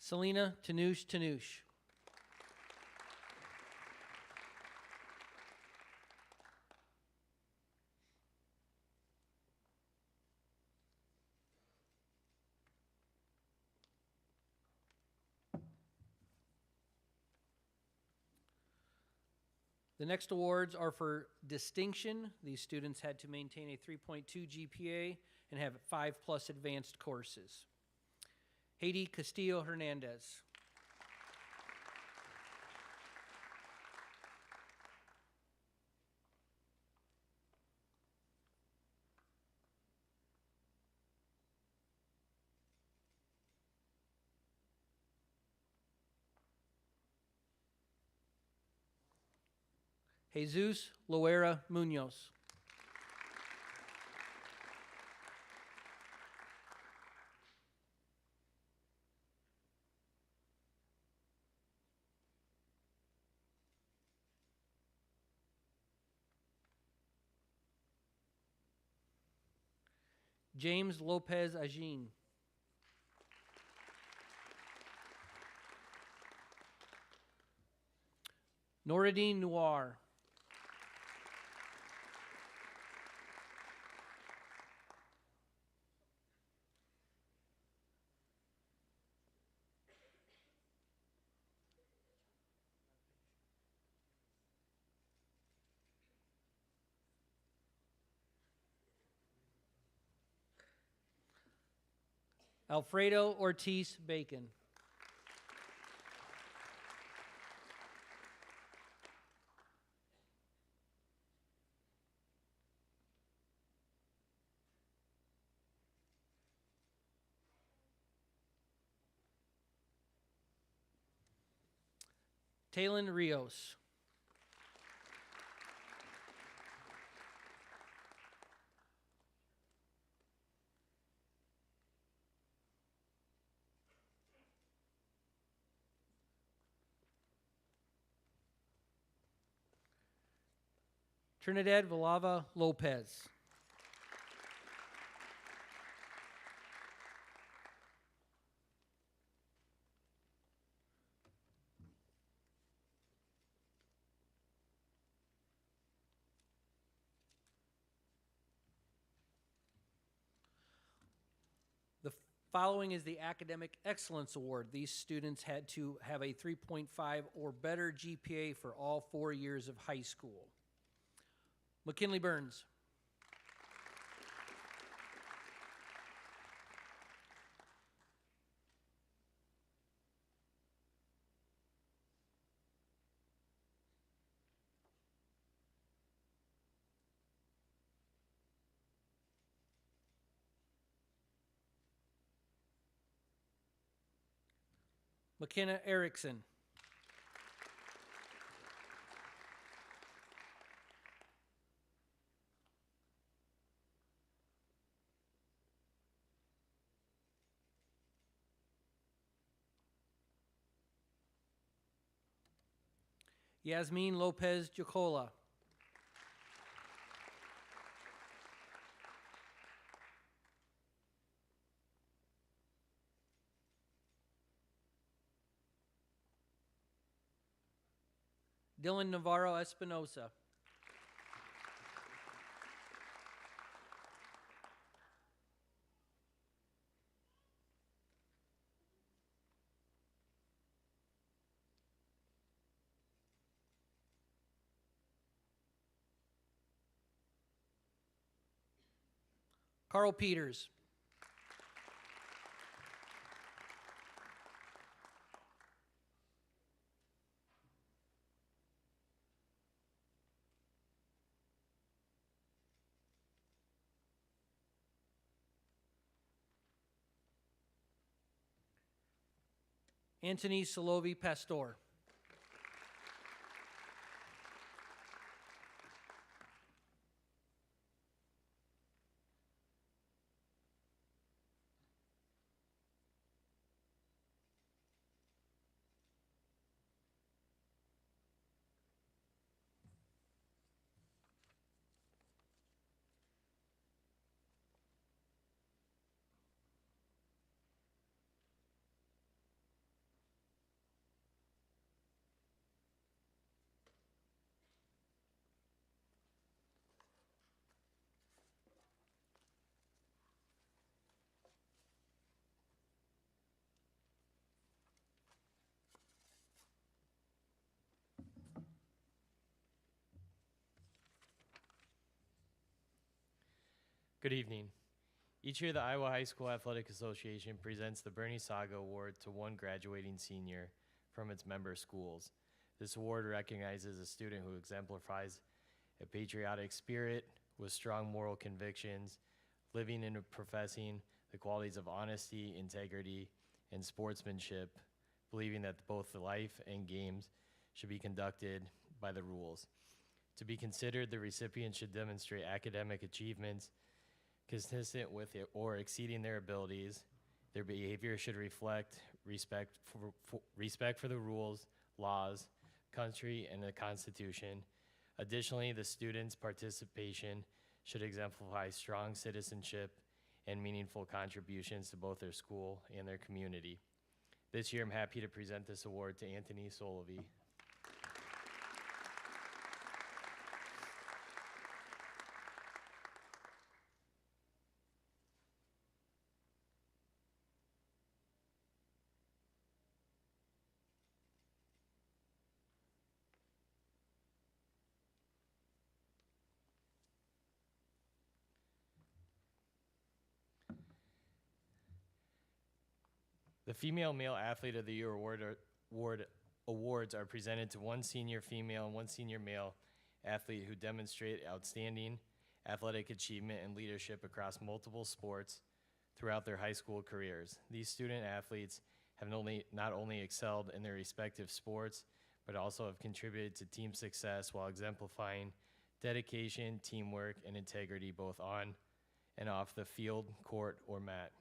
Selena Tanoush. The next awards are for distinction. These students had to maintain a 3.2 GPA and have 5 plus advanced courses. Haiti Castillo Hernandez. Jesus Loera Munoz. James Lopez Agin. Noureddin Noir. Alfredo Ortiz Bacon. Talon Rios. Trinidad Vilava Lopez. The following is the Academic Excellence Award. These students had to have a 3.5 or better GPA for all 4 years of high school. McKinley Burns. McKenna Erickson. Yasmin Lopez Jacola. Dylan Navarro Espinosa. Carl Peters. Anthony Solovi Pastor.
Good evening. Each year, the Iowa High School Athletic Association presents the Bernie Saga Award to one graduating senior from its member schools. This award recognizes a student who exemplifies a patriotic spirit with strong moral convictions, living and professing the qualities of honesty, integrity, and sportsmanship, believing that both the life and games should be conducted by the rules. To be considered, the recipient should demonstrate academic achievements consistent with it or exceeding their abilities. Their behavior should reflect respect for the rules, laws, country, and the Constitution. Additionally, the students' participation should exemplify strong citizenship and meaningful contributions to both their school and their community. This year, I'm happy to present this award to Anthony Solovi. The Female Male Athlete of the Year awards are presented to one senior female and one senior male athlete who demonstrate outstanding athletic achievement and leadership across multiple sports throughout their high school careers. These student athletes have not only excelled in their respective sports, but also have contributed to team success while exemplifying dedication, teamwork, and integrity both on and off the field, court, or mat.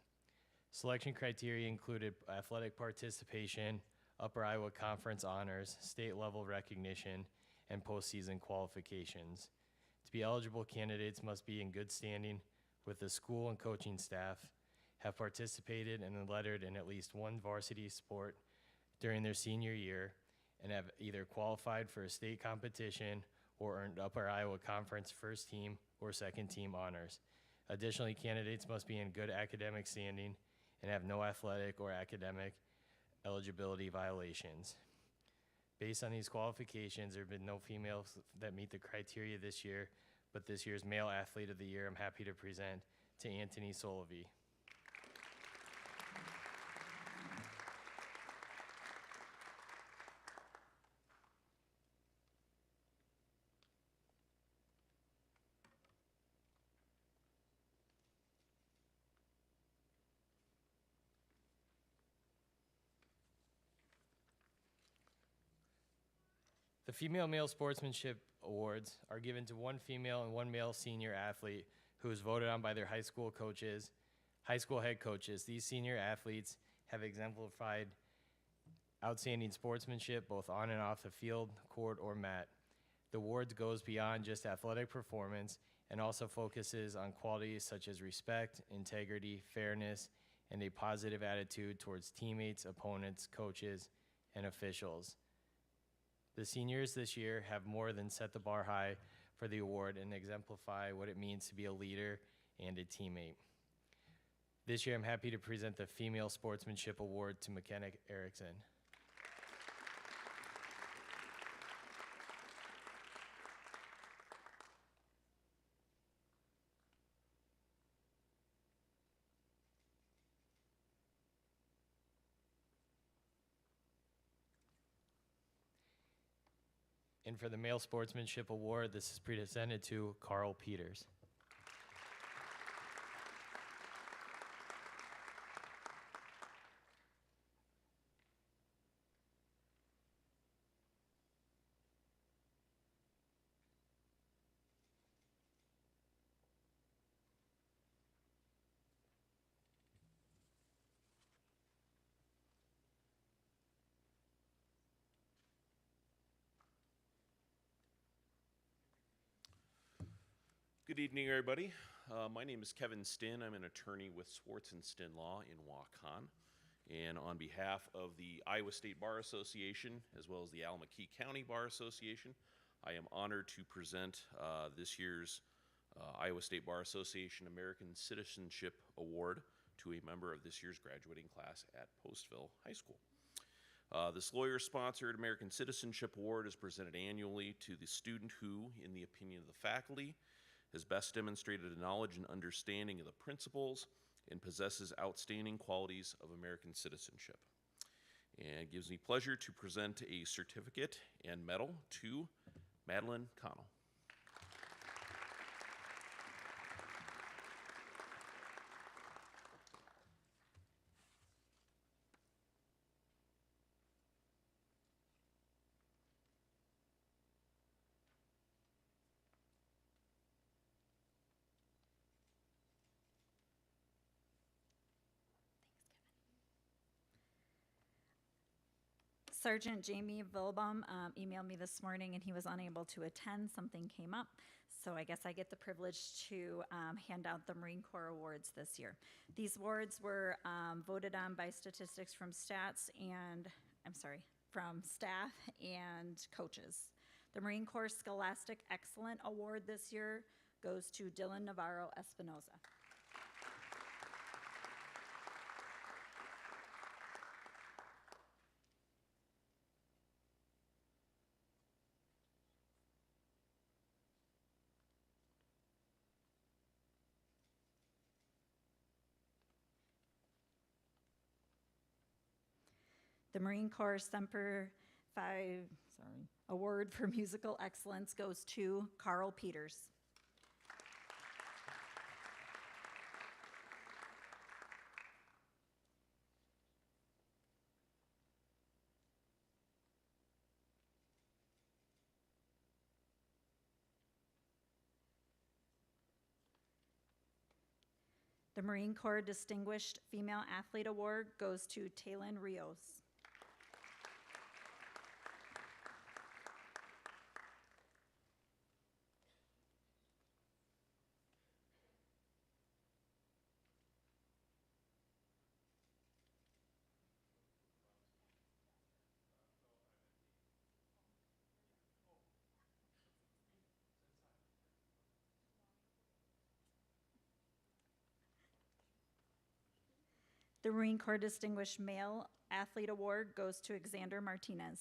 Selection criteria included athletic participation, Upper Iowa Conference honors, state level recognition, and postseason qualifications. To be eligible, candidates must be in good standing with the school and coaching staff, have participated and lettered in at least one varsity sport during their senior year, and have either qualified for a state competition or earned Upper Iowa Conference first team or second team honors. Additionally, candidates must be in good academic standing and have no athletic or academic eligibility violations. Based on these qualifications, there have been no females that meet the criteria this year, but this year's Male Athlete of the Year, I'm happy to present to Anthony Solovey. The Female Male Sportsmanship Awards are given to one female and one male senior athlete who is voted on by their high school head coaches. These senior athletes have exemplified outstanding sportsmanship both on and off the field, court, or mat. The awards goes beyond just athletic performance and also focuses on qualities such as respect, integrity, fairness, and a positive attitude towards teammates, opponents, coaches, and officials. The seniors this year have more than set the bar high for the award and exemplify what it means to be a leader and a teammate. This year, I'm happy to present the Female Sportsmanship Award to McKenna Erickson. And for the Male Sportsmanship Award, this is presented to Carl Peters.
Good evening, everybody. My name is Kevin Stinn. I'm an attorney with Swartz and Stinn Law in Waukon. And on behalf of the Iowa State Bar Association, as well as the Alameda County Bar Association, I am honored to present this year's Iowa State Bar Association American Citizenship Award to a member of this year's graduating class at Postville High School. This lawyer-sponsored American Citizenship Award is presented annually to the student who, in the opinion of the faculty, has best demonstrated a knowledge and understanding of the principles and possesses outstanding qualities of American citizenship. And it gives me pleasure to present a certificate and medal to Madeline Connell.
Sergeant Jamie Vilbaum emailed me this morning and he was unable to attend. Something came up. So I guess I get the privilege to hand out the Marine Corps Awards this year. These awards were voted on by statistics from staff and coaches. The Marine Corps Scholastic Excellent Award this year goes to Dylan Navarro Espinoza. The Marine Corps Semper Fi, Award for Musical Excellence goes to Carl Peters. The Marine Corps Distinguished Female Athlete Award goes to Taylin Rios. The Marine Corps Distinguished Male Athlete Award goes to Xander Martinez.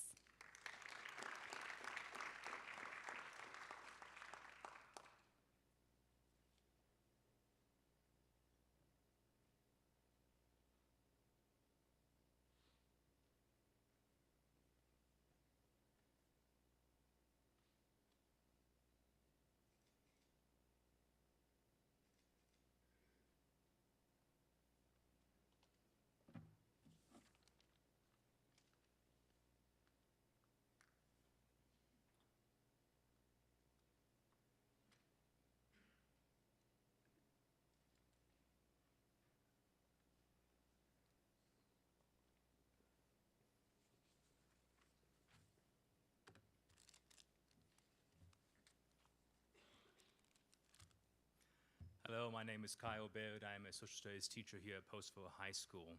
Hello, my name is Kyle Baird. I am a social studies teacher here at Postville High School.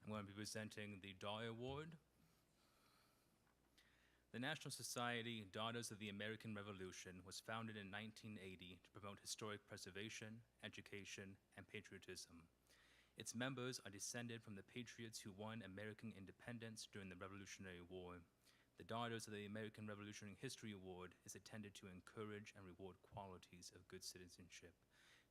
I'm going to be presenting the Dolly Award. The National Society Daughters of the American Revolution was founded in 1980 to promote historic preservation, education, and patriotism. Its members are descended from the patriots who won American independence during the Revolutionary War. The Daughters of the American Revolutionary History Award is intended to encourage and reward qualities of good citizenship.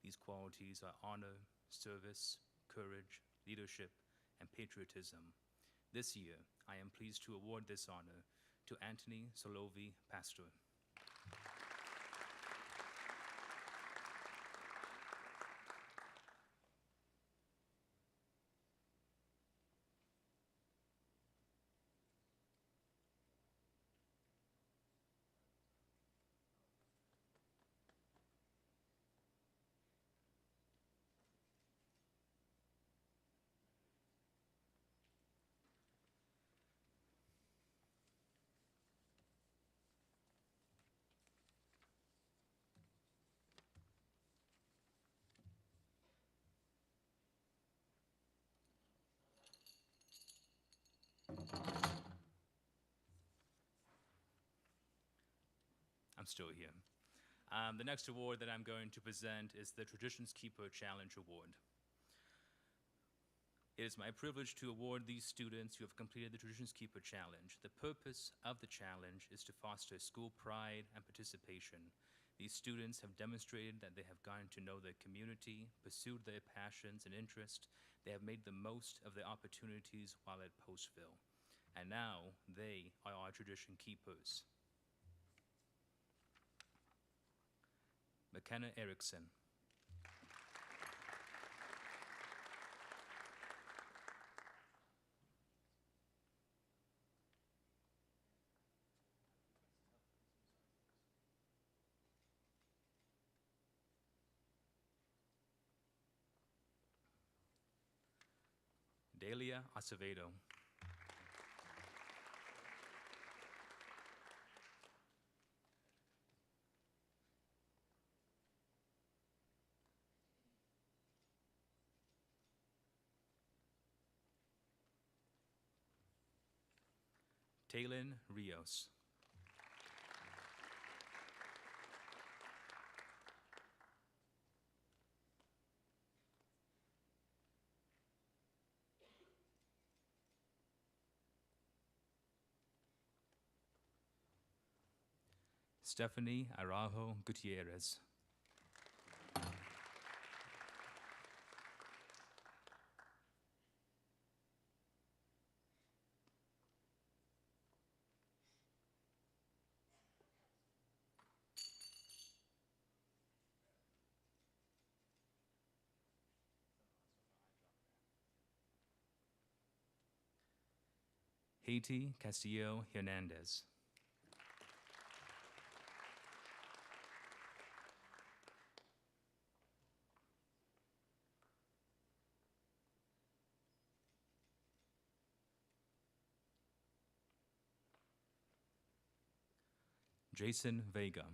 These qualities are honor, service, courage, leadership, and patriotism. This year, I am pleased to award this honor to Anthony Solovi Pastor. I'm still here. The next award that I'm going to present is the Traditions Keeper Challenge Award. It is my privilege to award these students who have completed the Traditions Keeper Challenge. The purpose of the challenge is to foster school pride and participation. These students have demonstrated that they have gotten to know their community, pursued their passions and interests. They have made the most of their opportunities while at Postville. And now they are our tradition keepers. McKenna Erickson. Delia Acevedo. Taylin Rios. Stephanie Araujo Gutierrez. Haiti Castillo Hernandez. Jason Vega.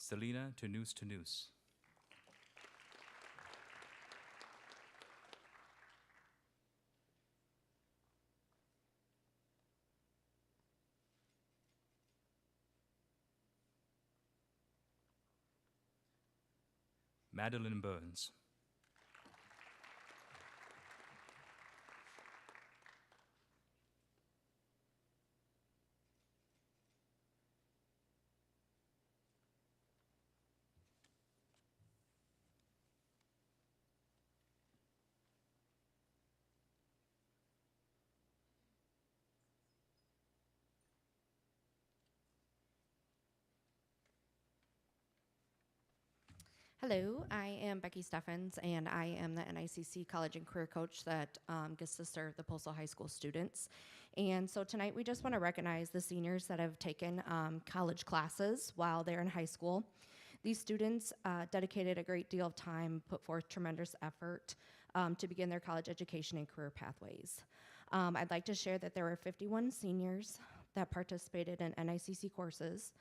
Selena Tunus. Madeline Burns.
Hello, I am Becky Steffens, and I am the NICC College and Career Coach that gets to serve the Postal High School students. And so tonight we just want to recognize the seniors that have taken college classes while they're in high school. These students dedicated a great deal of time, put forth tremendous effort to begin their college education and career pathways. I'd like to share that there were 51 seniors that participated in NICC courses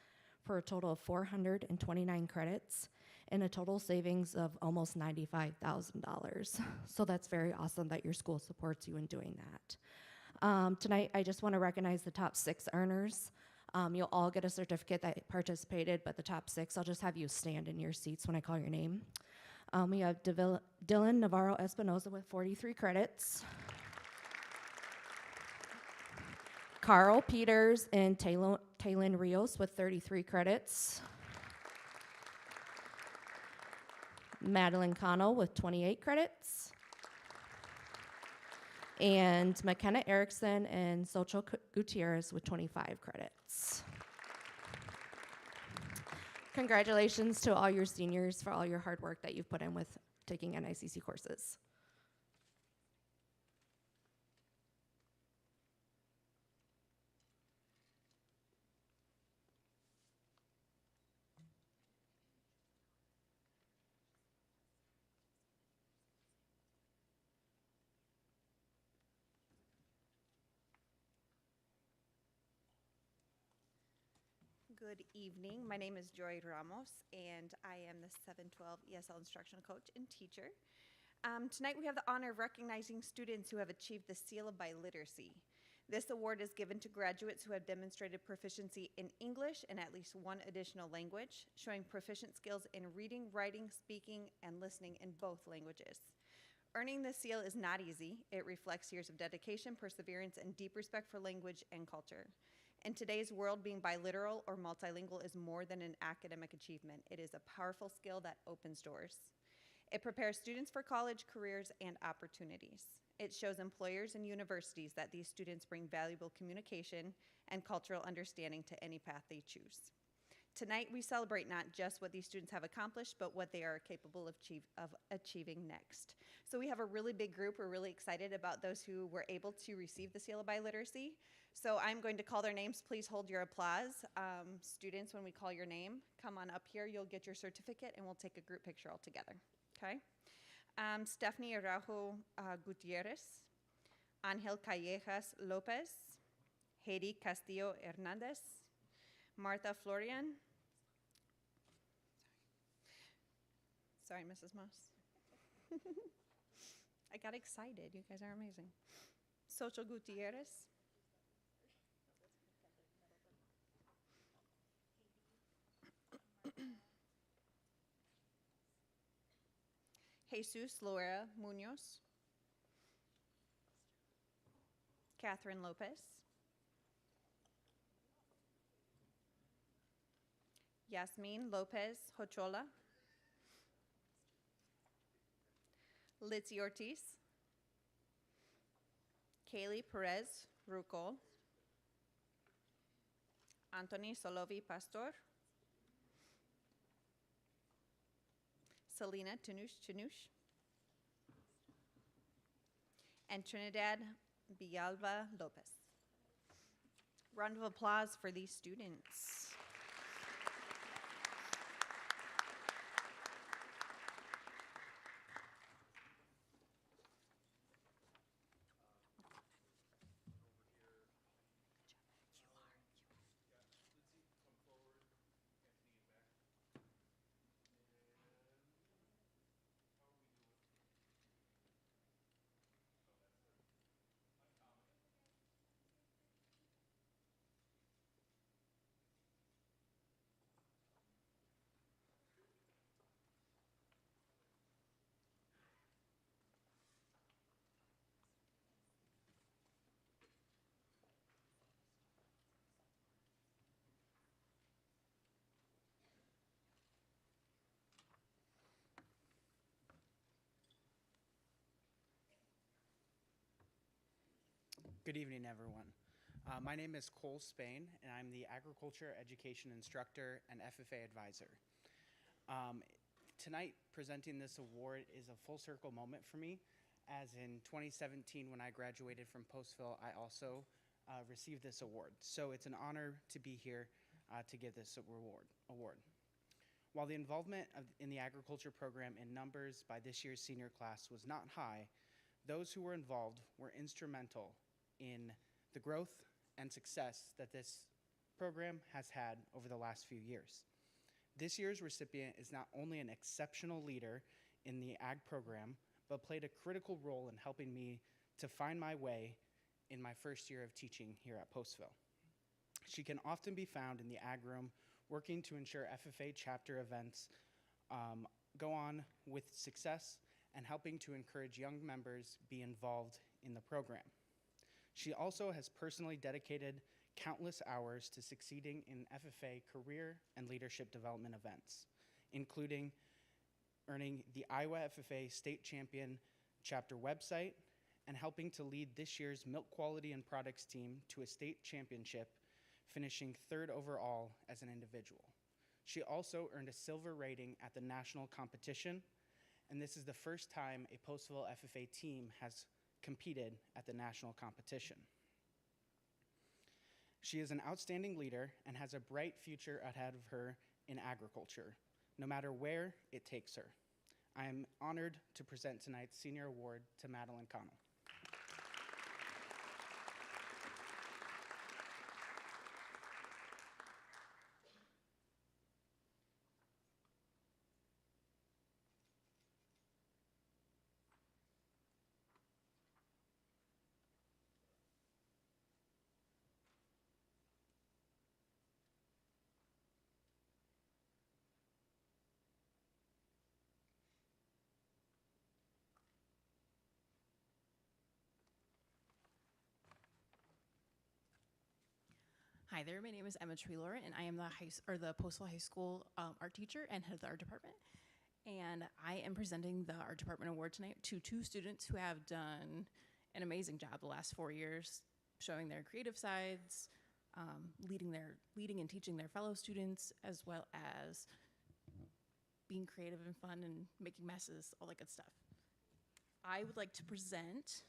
for a total of 429 credits and a total savings of almost $95,000. So that's very awesome that your school supports you in doing that. Tonight, I just want to recognize the top 6 earners. You'll all get a certificate that participated, but the top 6, I'll just have you stand in your seats when I call your name. We have Dylan Navarro Espinoza with 43 credits. Carl Peters and Taylin Rios with 33 credits. Madeline Connell with 28 credits. And McKenna Erickson and Xochitl Gutierrez with 25 credits. Congratulations to all your seniors for all your hard work that you've put in with taking NICC courses.
Good evening. My name is Joy Ramos, and I am the 712 ESL instructional coach and teacher. Tonight we have the honor of recognizing students who have achieved the Seal of Biliteracy. This award is given to graduates who have demonstrated proficiency in English and at least one additional language, showing proficient skills in reading, writing, speaking, and listening in both languages. Earning this seal is not easy. It reflects years of dedication, perseverance, and deep respect for language and culture. In today's world, being biliteral or multilingual is more than an academic achievement. It is a powerful skill that opens doors. It prepares students for college, careers, and opportunities. It shows employers and universities that these students bring valuable communication and cultural understanding to any path they choose. Tonight, we celebrate not just what these students have accomplished, but what they are capable of achieving next. So we have a really big group. We're really excited about those who were able to receive the Seal of Biliteracy. So I'm going to call their names. Please hold your applause. Students, when we call your name, come on up here. You'll get your certificate, and we'll take a group picture all together, okay? Stephanie Araujo Gutierrez, Angel Callejas Lopez, Heidi Castillo Hernandez, Martha Florian. Sorry, Mrs. Moss. I got excited. You guys are amazing. Xochitl Gutierrez. Jesus Laura Munoz. Catherine Lopez. Yasmin Lopez Hochola. Litzy Ortiz. Kaylee Perez Rucol. Anthony Solovi Pastor. Selena Chanush. And Trinidad Villalba Lopez. Round of applause for these students.
Good evening, everyone. My name is Cole Spain, and I'm the Agriculture Education Instructor and FFA Advisor. Tonight, presenting this award is a full circle moment for me, as in 2017, when I graduated from Postville, I also received this award. So it's an honor to be here to give this award. While the involvement in the agriculture program in numbers by this year's senior class was not high, those who were involved were instrumental in the growth and success that this program has had over the last few years. This year's recipient is not only an exceptional leader in the ag program, but played a critical role in helping me to find my way in my first year of teaching here at Postville. She can often be found in the ag room working to ensure FFA chapter events go on with success and helping to encourage young members be involved in the program. She also has personally dedicated countless hours to succeeding in FFA career and leadership development events, including earning the Iowa FFA State Champion chapter website and helping to lead this year's milk quality and products team to a state championship, finishing 3rd overall as an individual. She also earned a silver rating at the national competition, and this is the first time a Postville FFA team has competed at the national competition. She is an outstanding leader and has a bright future ahead of her in agriculture, no matter where it takes her. I am honored to present tonight's senior award to Madeline Connell.
Hi there, my name is Emma Treelor, and I am the Postville High School art teacher and head of the art department. And I am presenting the art department award tonight to 2 students who have done an amazing job the last 4 years, showing their creative sides, leading and teaching their fellow students, as well as being creative and fun and making messes, all that good stuff. I would like to present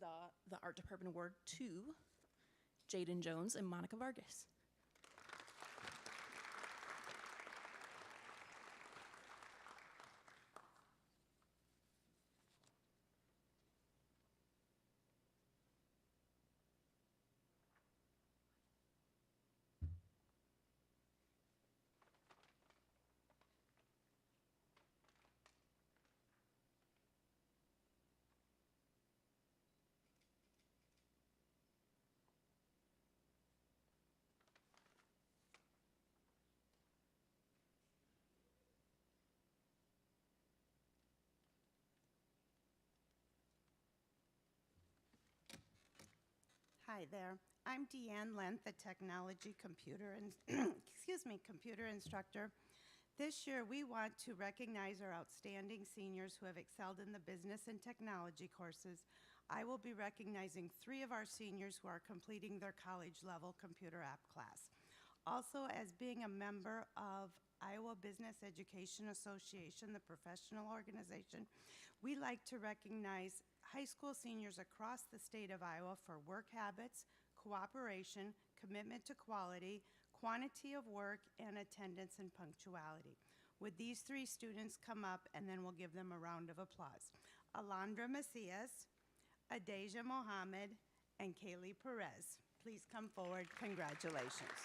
the art department award to Jaden Jones and Monica Vargas.
Hi there. I'm Deanne Lent, the technology computer computer instructor. This year, we want to recognize our outstanding seniors who have excelled in the business and technology courses I will be recognizing 3 of our seniors who are completing their college-level computer app class. Also, as being a member of Iowa Business Education Association, the professional organization, we like to recognize high school seniors across the state of Iowa for work habits, cooperation, commitment to quality, quantity of work, and attendance and punctuality. Would these 3 students come up, and then we'll give them a round of applause. Alondra Macias, Adeja Mohammed, and Kaylee Perez. Please come forward. Congratulations.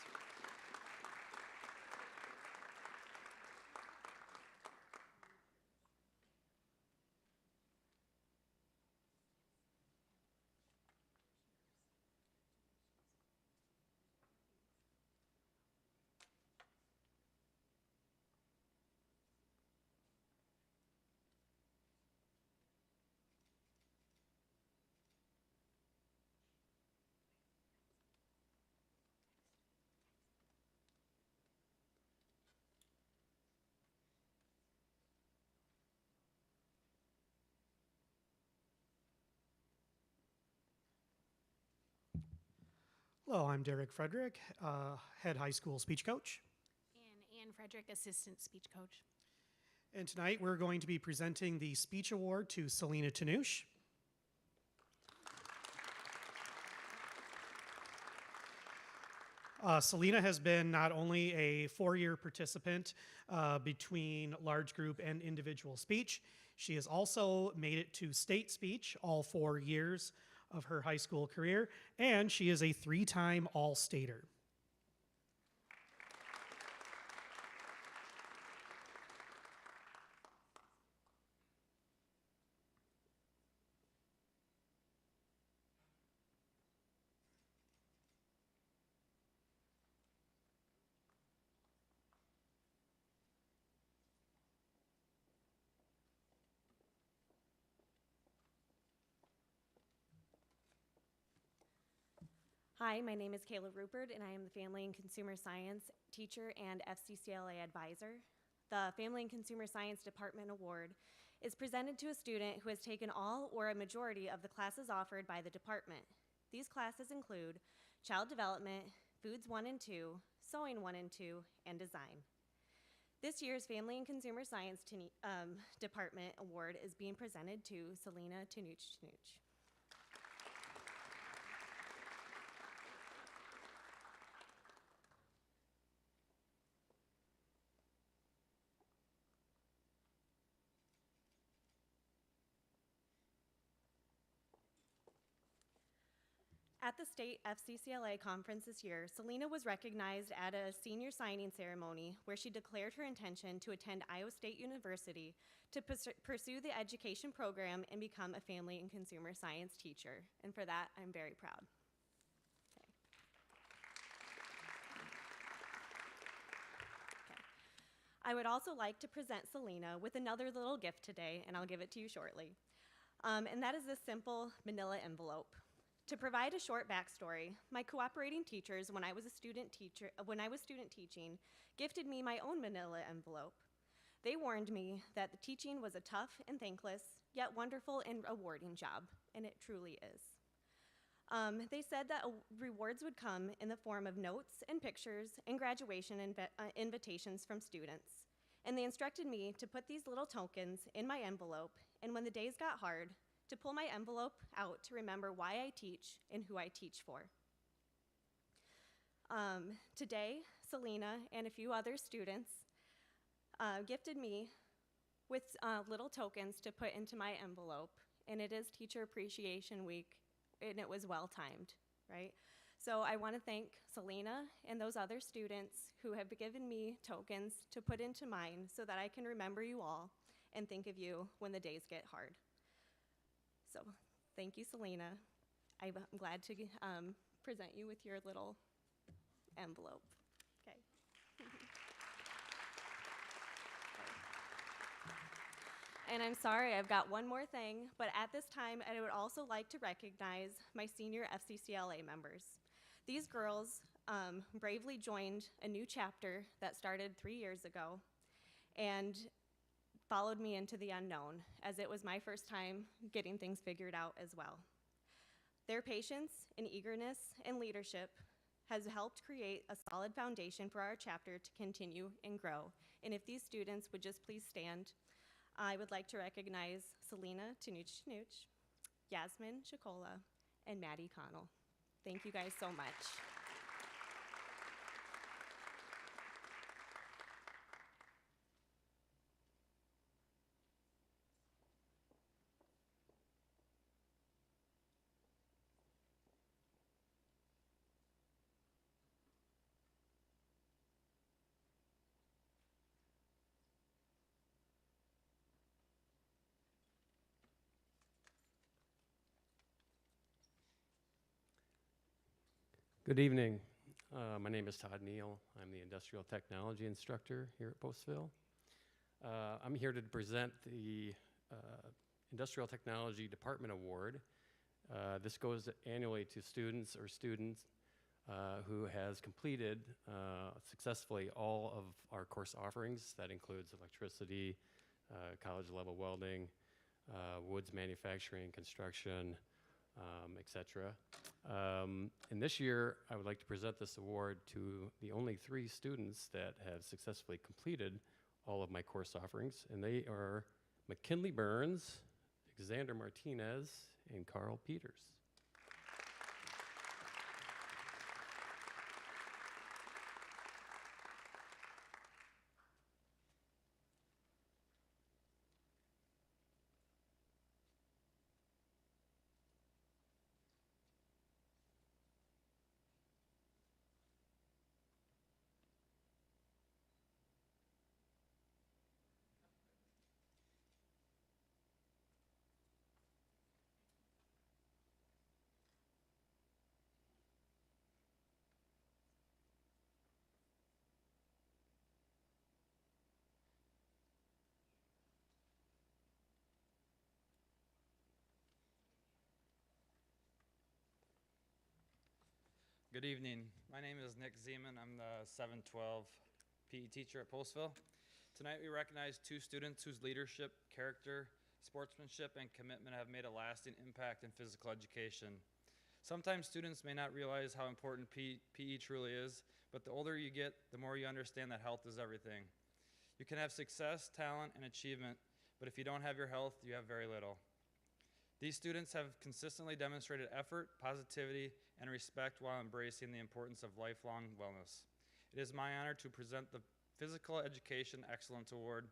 Hello, I'm Derek Frederick, head high school speech coach.
And Ann Frederick, assistant speech coach.
And tonight we're going to be presenting the speech award to Selena Tanouche. Selena has been not only a 4-year participant between large group and individual speech, she has also made it to state speech all 4 years of her high school career, and she is a 3-time All-Stater.
Hi, my name is Kayla Rupert, and I am the Family and Consumer Science teacher and FCCLA advisor. The Family and Consumer Science Department Award is presented to a student who has taken all or a majority of the classes offered by the department. These classes include Child Development, Foods 1 and 2, Sewing 1 and 2, and Design. This year's Family and Consumer Science Department Award is being presented to Selena Tanouche. At the state FCCLA conference this year, Selena was recognized at a senior signing ceremony where she declared her intention to attend Iowa State University to pursue the education program and become a family and consumer science teacher. And for that, I'm very proud. Okay. I would also like to present Selena with another little gift today, and I'll give it to you shortly. And that is this simple manila envelope. To provide a short backstory, my cooperating teachers, when I was student teaching, gifted me my own manila envelope. They warned me that the teaching was a tough and thankless, yet wonderful and rewarding job, and it truly is. They said that rewards would come in the form of notes and pictures and graduation invitations from students. And they instructed me to put these little tokens in my envelope, and when the days got hard, to pull my envelope out to remember why I teach and who I teach for. Today, Selena and a few other students gifted me with little tokens to put into my envelope, and it is Teacher Appreciation Week, and it was well timed, right? So I want to thank Selena and those other students who have given me tokens to put into mine so that I can remember you all and think of you when the days get hard. So thank you, Selena. I'm glad to present you with your little envelope. Okay. And I'm sorry, I've got one more thing, but at this time, I would also like to recognize my senior FCCLA members. These girls bravely joined a new chapter that started 3 years ago, and followed me into the unknown, as it was my first time getting things figured out as well. Their patience and eagerness and leadership has helped create a solid foundation for our chapter to continue and grow. And if these students would just please stand, I would like to recognize Selena Tanuch, Yasmin Shakola, and Maddie Connell. Thank you guys so much.
Good evening. My name is Todd Neal. I'm the Industrial Technology Instructor here at Postville. I'm here to present the Industrial Technology Department Award. This goes annually to students who has completed successfully all of our course offerings. That includes electricity, college level welding, woods manufacturing, construction, etc. And this year, I would like to present this award to the only 3 students that have successfully completed all of my course offerings, and they are McKinley Burns, Xander Martinez, and Carl Peters.
Good evening. My name is Nick Zeman. I'm the 712 PE teacher at Postville. Tonight we recognize 2 students whose leadership, character, sportsmanship, and commitment have made a lasting impact in physical education. Sometimes students may not realize how important PE truly is, but the older you get, the more you understand that health is everything. You can have success, talent, and achievement, but if you don't have your health, you have very little. These students have consistently demonstrated effort, positivity, and respect while embracing the importance of lifelong wellness. It is my honor to present the Physical Education Excellence Award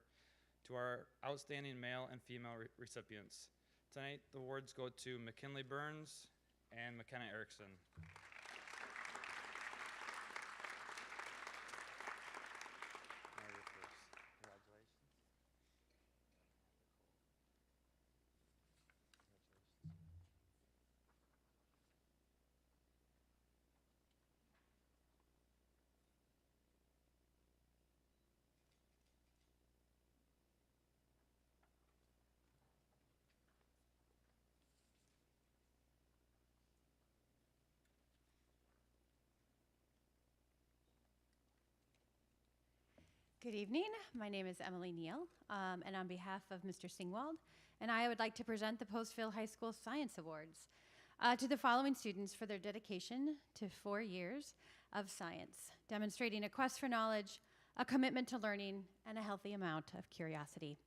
to our outstanding male and female recipients. Tonight, the awards go to McKinley Burns and McKenna Erickson.
Good evening. My name is Emily Neal, and on behalf of Mr. Singwald, and I would like to present the Postville High School Science Awards to the following students for their dedication to 4 years of science, demonstrating a quest for knowledge, a commitment to learning, and a healthy amount of curiosity.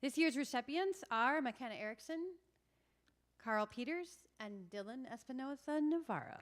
This year's recipients are McKenna Erickson, Carl Peters, and Dylan Espinosa Navarro.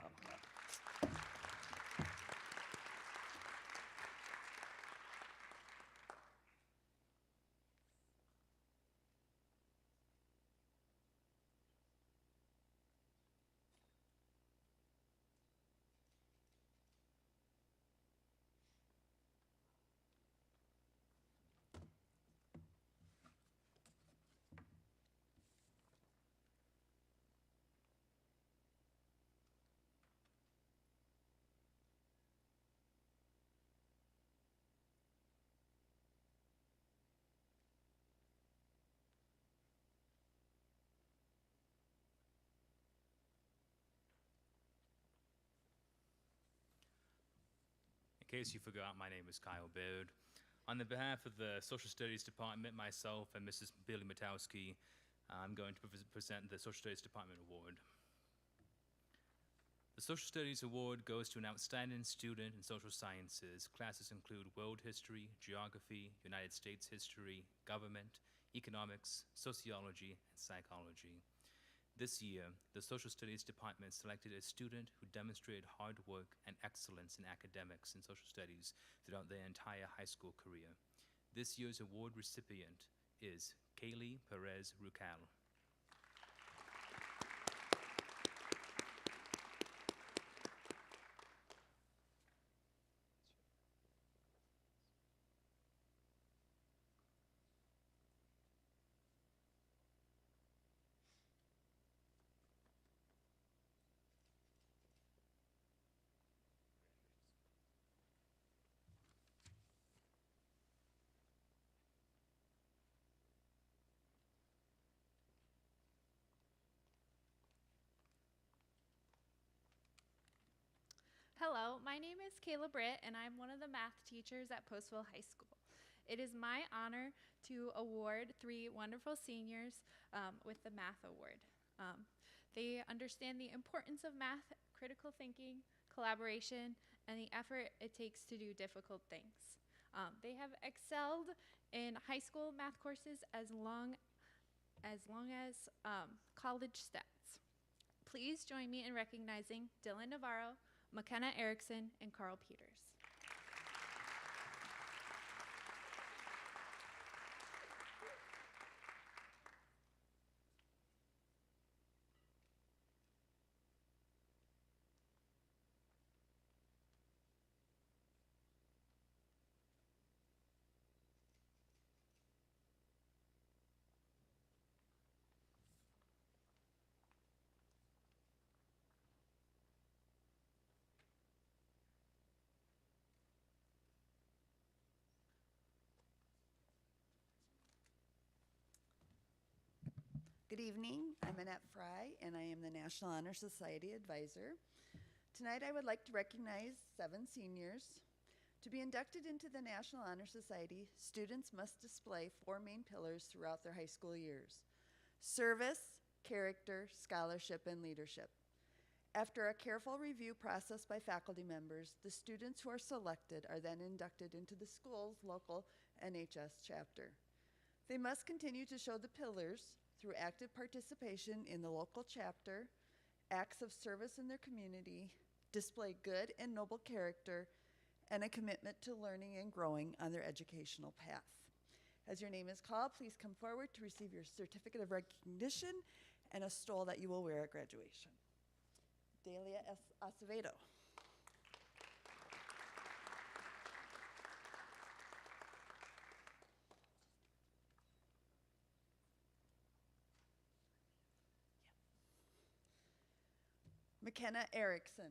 In case you forgot, my name is Kyle Baird. On the behalf of the Social Studies Department, myself and Mrs. Billy Matowski, I'm going to present the Social Studies Department Award. The Social Studies Award goes to an outstanding student in social sciences. Classes include world history, geography, United States history, government, economics, sociology, and psychology. This year, the Social Studies Department selected a student who demonstrated hard work and excellence in academics and social studies throughout their entire high school career. This year's award recipient is Kaylee Perez Rucal.
Hello, my name is Kayla Britt, and I'm one of the math teachers at Postville High School. It is my honor to award 3 wonderful seniors with the Math Award. They understand the importance of math, critical thinking, collaboration, and the effort it takes to do difficult things. They have excelled in high school math courses as long as college stats. Please join me in recognizing Dylan Navarro, McKenna Erickson, and Carl Peters.
Good evening. I'm Annette Fry, and I am the National Honor Society Advisor. Tonight, I would like to recognize 7 seniors. To be inducted into the National Honor Society, students must display 4 main pillars throughout their high school years: service, character, scholarship, and leadership. After a careful review process by faculty members, the students who are selected are then inducted into the school's local NHS chapter. They must continue to show the pillars through active participation in the local chapter, acts of service in their community, display good and noble character, and a commitment to learning and growing on their educational path. As your name is called, please come forward to receive your certificate of recognition and a stole that you will wear at graduation. Delia S. Acevedo. McKenna Erickson.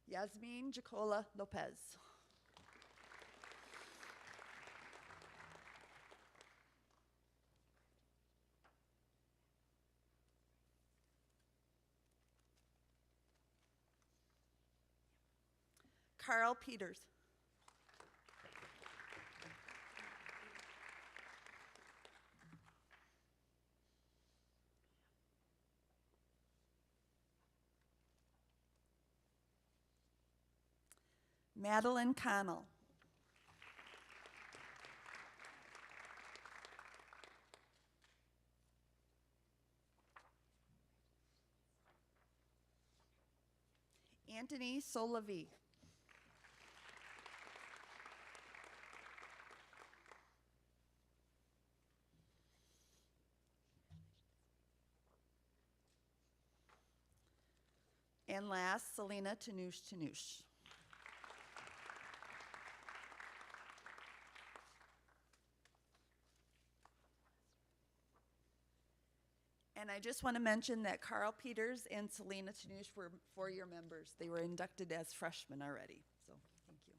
Yasmin Jacola Lopez. Carl Peters. Madeline Connell. Anthony Solavi. And last, Selena Tanoush. And I just want to mention that Carl Peters and Selena Tanoush were 4-year members. They were inducted as freshmen already. So thank you.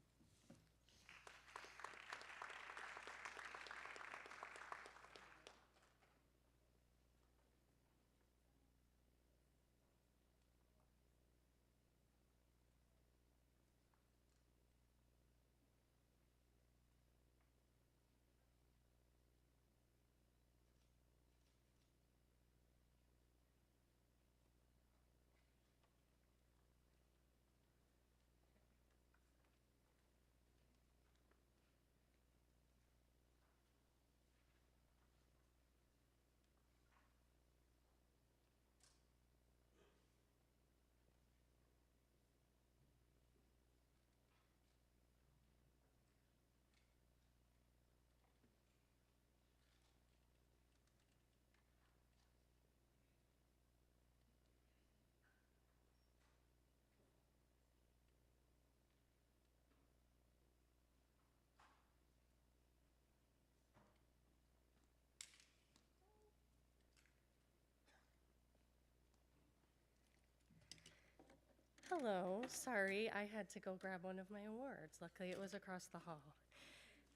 Hello, sorry, I had to go grab one of my awards. Luckily, it was across the hall.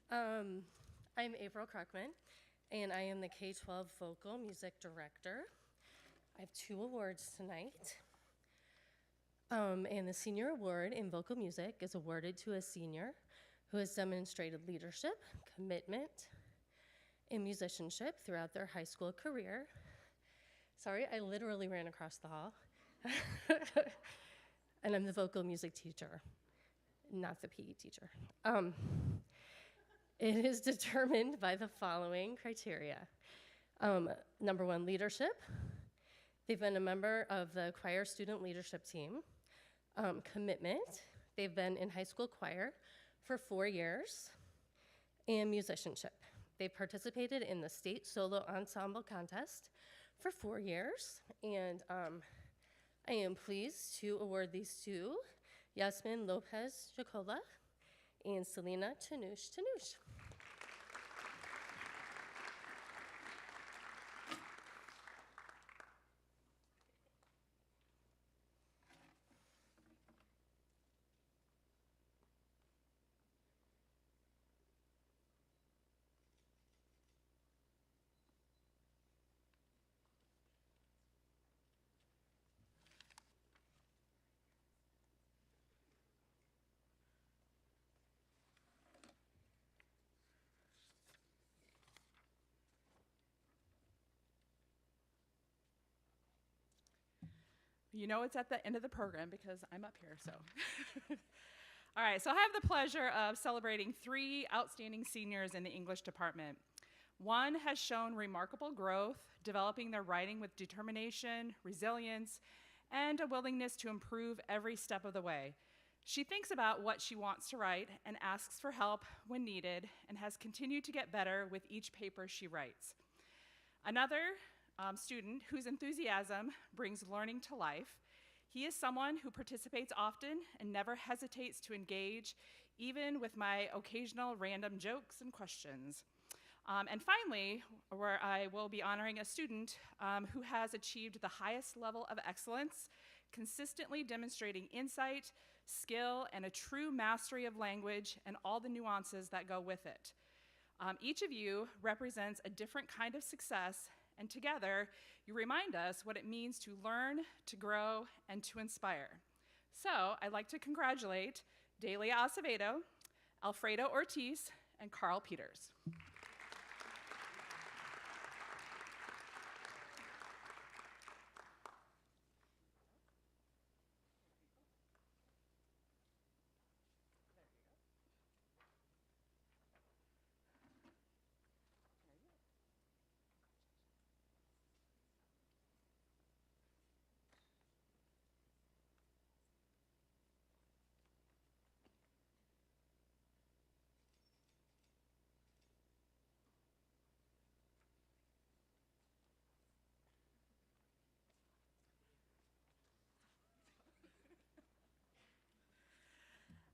I'm April Kruckman, and I am the K-12 Vocal Music Director. I have 2 awards tonight. And the Senior Award in Vocal Music is awarded to a senior who has demonstrated leadership, commitment, and musicianship throughout their high school career. Sorry, I literally ran across the hall. And I'm the vocal music teacher, not the PE teacher. It is determined by the following criteria. Number 1, leadership. They've been a member of the choir student leadership team. Commitment. They've been in high school choir for 4 years. And musicianship. They participated in the state solo ensemble contest for 4 years. And I am pleased to award these to Yasmin Lopez Jacola and Selena Tanush.
You know it's at the end of the program because I'm up here, so. All right, so I have the pleasure of celebrating 3 outstanding seniors in the English department. One has shown remarkable growth, developing their writing with determination, resilience, and a willingness to improve every step of the way. She thinks about what she wants to write and asks for help when needed, and has continued to get better with each paper she writes. Another student whose enthusiasm brings learning to life. He is someone who participates often and never hesitates to engage, even with my occasional random jokes and questions. And finally, where I will be honoring a student who has achieved the highest level of excellence, consistently demonstrating insight, skill, and a true mastery of language and all the nuances that go with it. Each of you represents a different kind of success, and together, you remind us what it means to learn, to grow, and to inspire. So I'd like to congratulate Delia Acevedo, Alfredo Ortiz, and Carl Peters.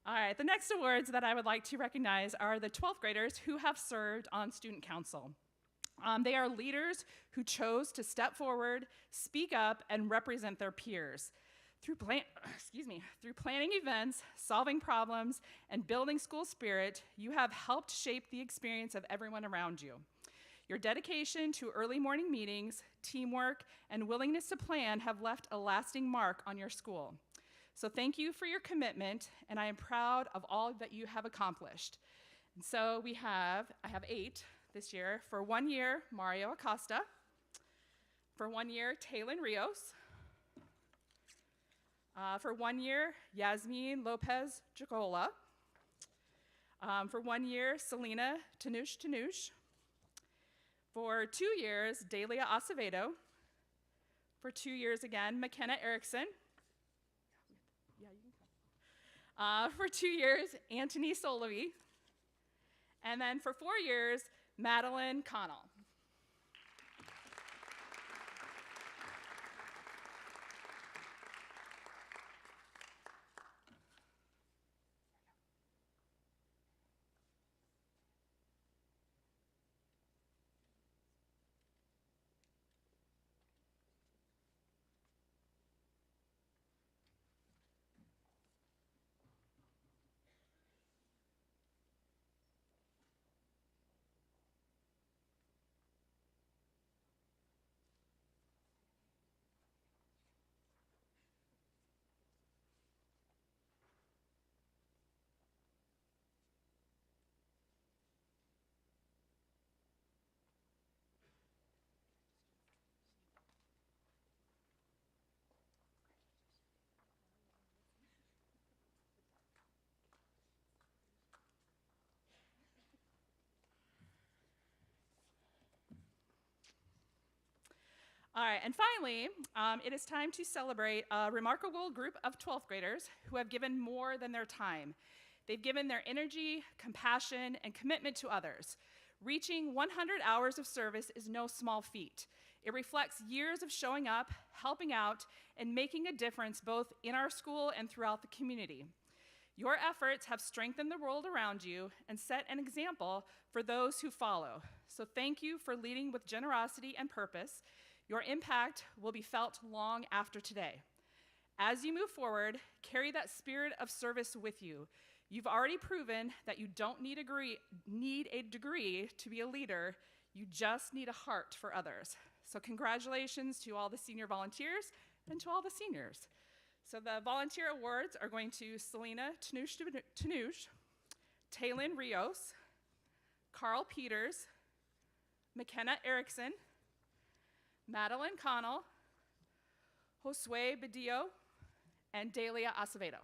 All right, the next awards that I would like to recognize are the 12th graders who have served on student council. They are leaders who chose to step forward, speak up, and represent their peers. Through planning events, solving problems, and building school spirit, you have helped shape the experience of everyone around you. Your dedication to early morning meetings, teamwork, and willingness to plan have left a lasting mark on your school. So thank you for your commitment, and I am proud of all that you have accomplished. And so I have 8 this year. For 1 year, Mario Acosta. For 1 year, Taylin Rios. For 1 year, Yasmin Lopez Jacola. For 1 year, Selena Tanush. For 2 years, Delia Acevedo. For 2 years again, McKenna Erickson. For 2 years, Antony Solovey. And then for 4 years, Madeline Connell. All right, and finally, it is time to celebrate a remarkable group of 12th graders who have given more than their time. They've given their energy, compassion, and commitment to others. Reaching 100 hours of service is no small feat. It reflects years of showing up, helping out, and making a difference both in our school and throughout the community. Your efforts have strengthened the world around you and set an example for those who follow. So thank you for leading with generosity and purpose. Your impact will be felt long after today. As you move forward, carry that spirit of service with you. You've already proven that you don't need a degree to be a leader. You just need a heart for others. So congratulations to all the senior volunteers and to all the seniors. So the volunteer awards are going to Selena Tanush, Taylin Rios, Carl Peters, McKenna Erickson, Madeline Connell, Josue Bedillo, and Delia Acevedo.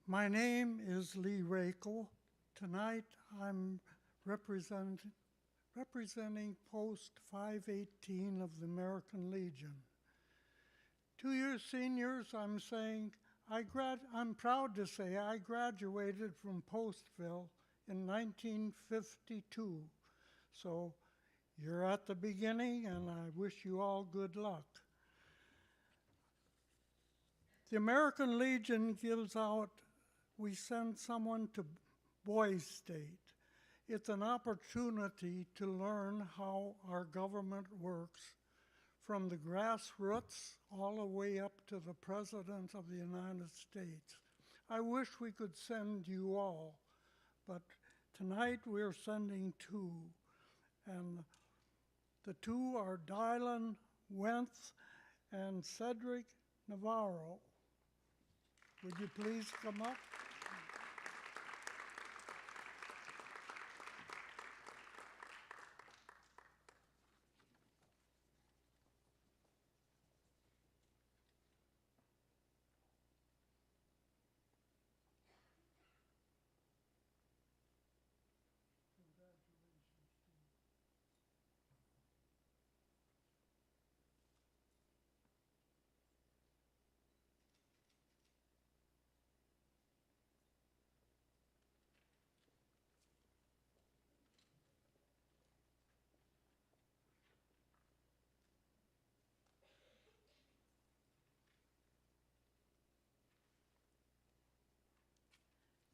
My name is Lee Rakel. Tonight I'm representing Post 518 of the American Legion. To your seniors, I'm proud to say I graduated from Postville in 1952. So you're at the beginning, and I wish you all good luck. The American Legion we send someone to Boys State. It's an opportunity to learn how our government works, from the grassroots all the way up to the President of the United States. I wish we could send you all, but tonight we're sending two, and the two are Dylan Wentz and Cedric Navarro. Would you please come up?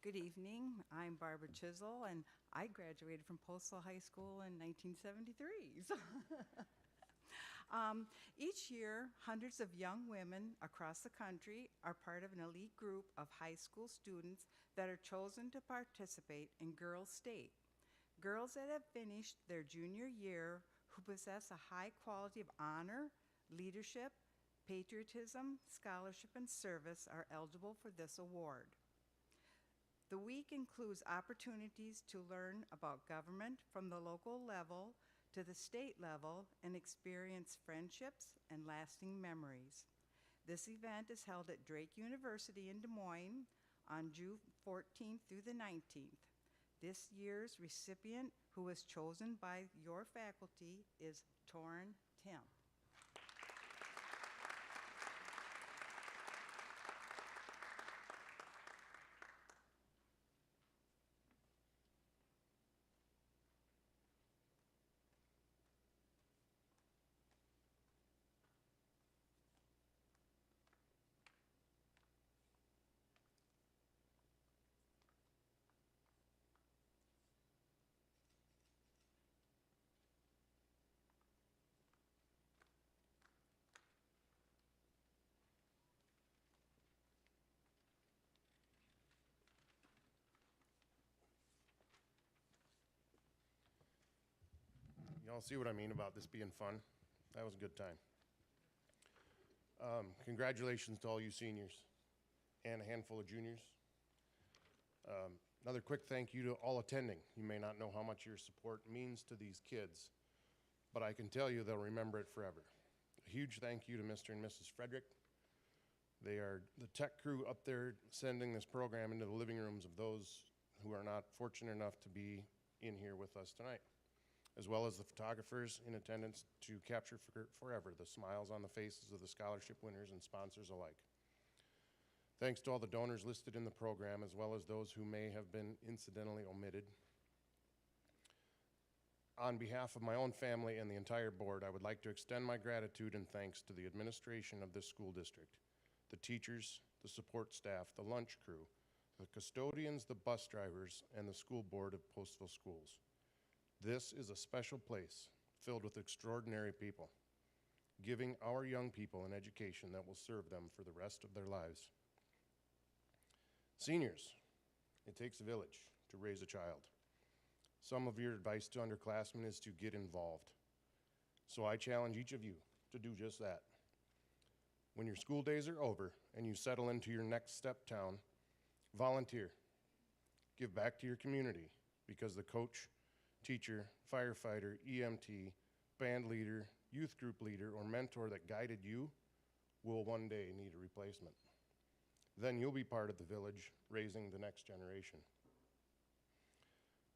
Good evening. I'm Barbara Chisel, and I graduated from Postville High School in 1973. Each year, hundreds of young women across the country are part of an elite group of high school students that are chosen to participate in Girls State. Girls that have finished their junior year who possess a high quality of honor, leadership, patriotism, scholarship, and service are eligible for this award. The week includes opportunities to learn about government from the local level to the state level and experience friendships and lasting memories. This event is held at Drake University in Des Moines on June 14th through the 19th. This year's recipient, who was chosen by your faculty, is Torrin Tim.
Y'all see what I mean about this being fun? That was a good time. Congratulations to all you seniors and a handful of juniors. Another quick thank you to all attending. You may not know how much your support means to these kids, but I can tell you they'll remember it forever. A huge thank you to Mr. and Mrs. Frederick. They are the tech crew up there sending this program into the living rooms of those who are not fortunate enough to be in here with us tonight, as well as the photographers in attendance to capture forever the smiles on the faces of the scholarship winners and sponsors alike. Thanks to all the donors listed in the program, as well as those who may have been incidentally omitted. On behalf of my own family and the entire board, I would like to extend my gratitude and thanks to the administration of this school district, the teachers, the support staff, the lunch crew, the custodians, the bus drivers, and the school board of Postville Schools. This is a special place filled with extraordinary people, giving our young people an education that will serve them for the rest of their lives. Seniors, it takes a village to raise a child. Some of your advice to underclassmen is to get involved. So I challenge each of you to do just that. When your school days are over and you settle into your next step town, volunteer. Give back to your community, because the coach, teacher, firefighter, EMT, band leader, youth group leader, or mentor that guided you will one day need a replacement. Then you'll be part of the village raising the next generation.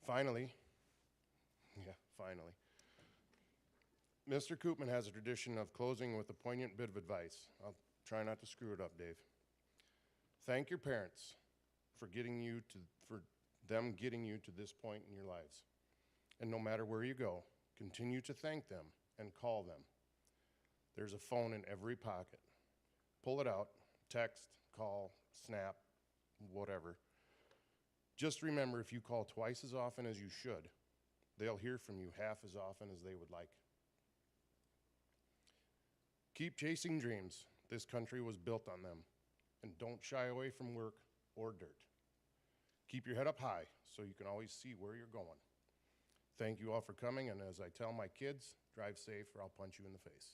Finally, Mr. Koopman has a tradition of closing with a poignant bit of advice. I'll try not to screw it up, Dave. Thank your parents for them getting you to this point in your lives. And no matter where you go, continue to thank them and call them. There's a phone in every pocket. Pull it out, text, call, snap, whatever. Just remember, if you call twice as often as you should, they'll hear from you half as often as they would like. Keep chasing dreams. This country was built on them. And don't shy away from work or dirt. Keep your head up high so you can always see where you're going. Thank you all for coming, and as I tell my kids, drive safe or I'll punch you in the face.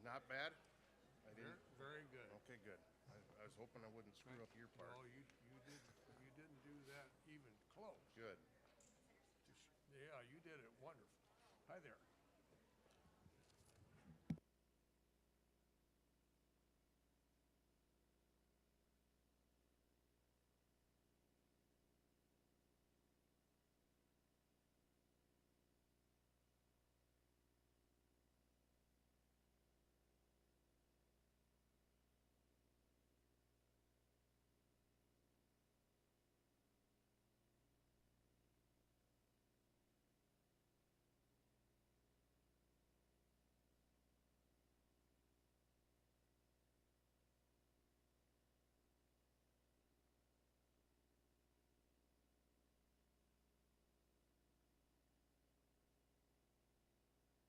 Not bad? I didn't.
Very good.
Okay, good. I was hoping I wouldn't screw up your part.
No, you didn't do that even close.
Good.
Yeah, you did it wonderful. Hi there.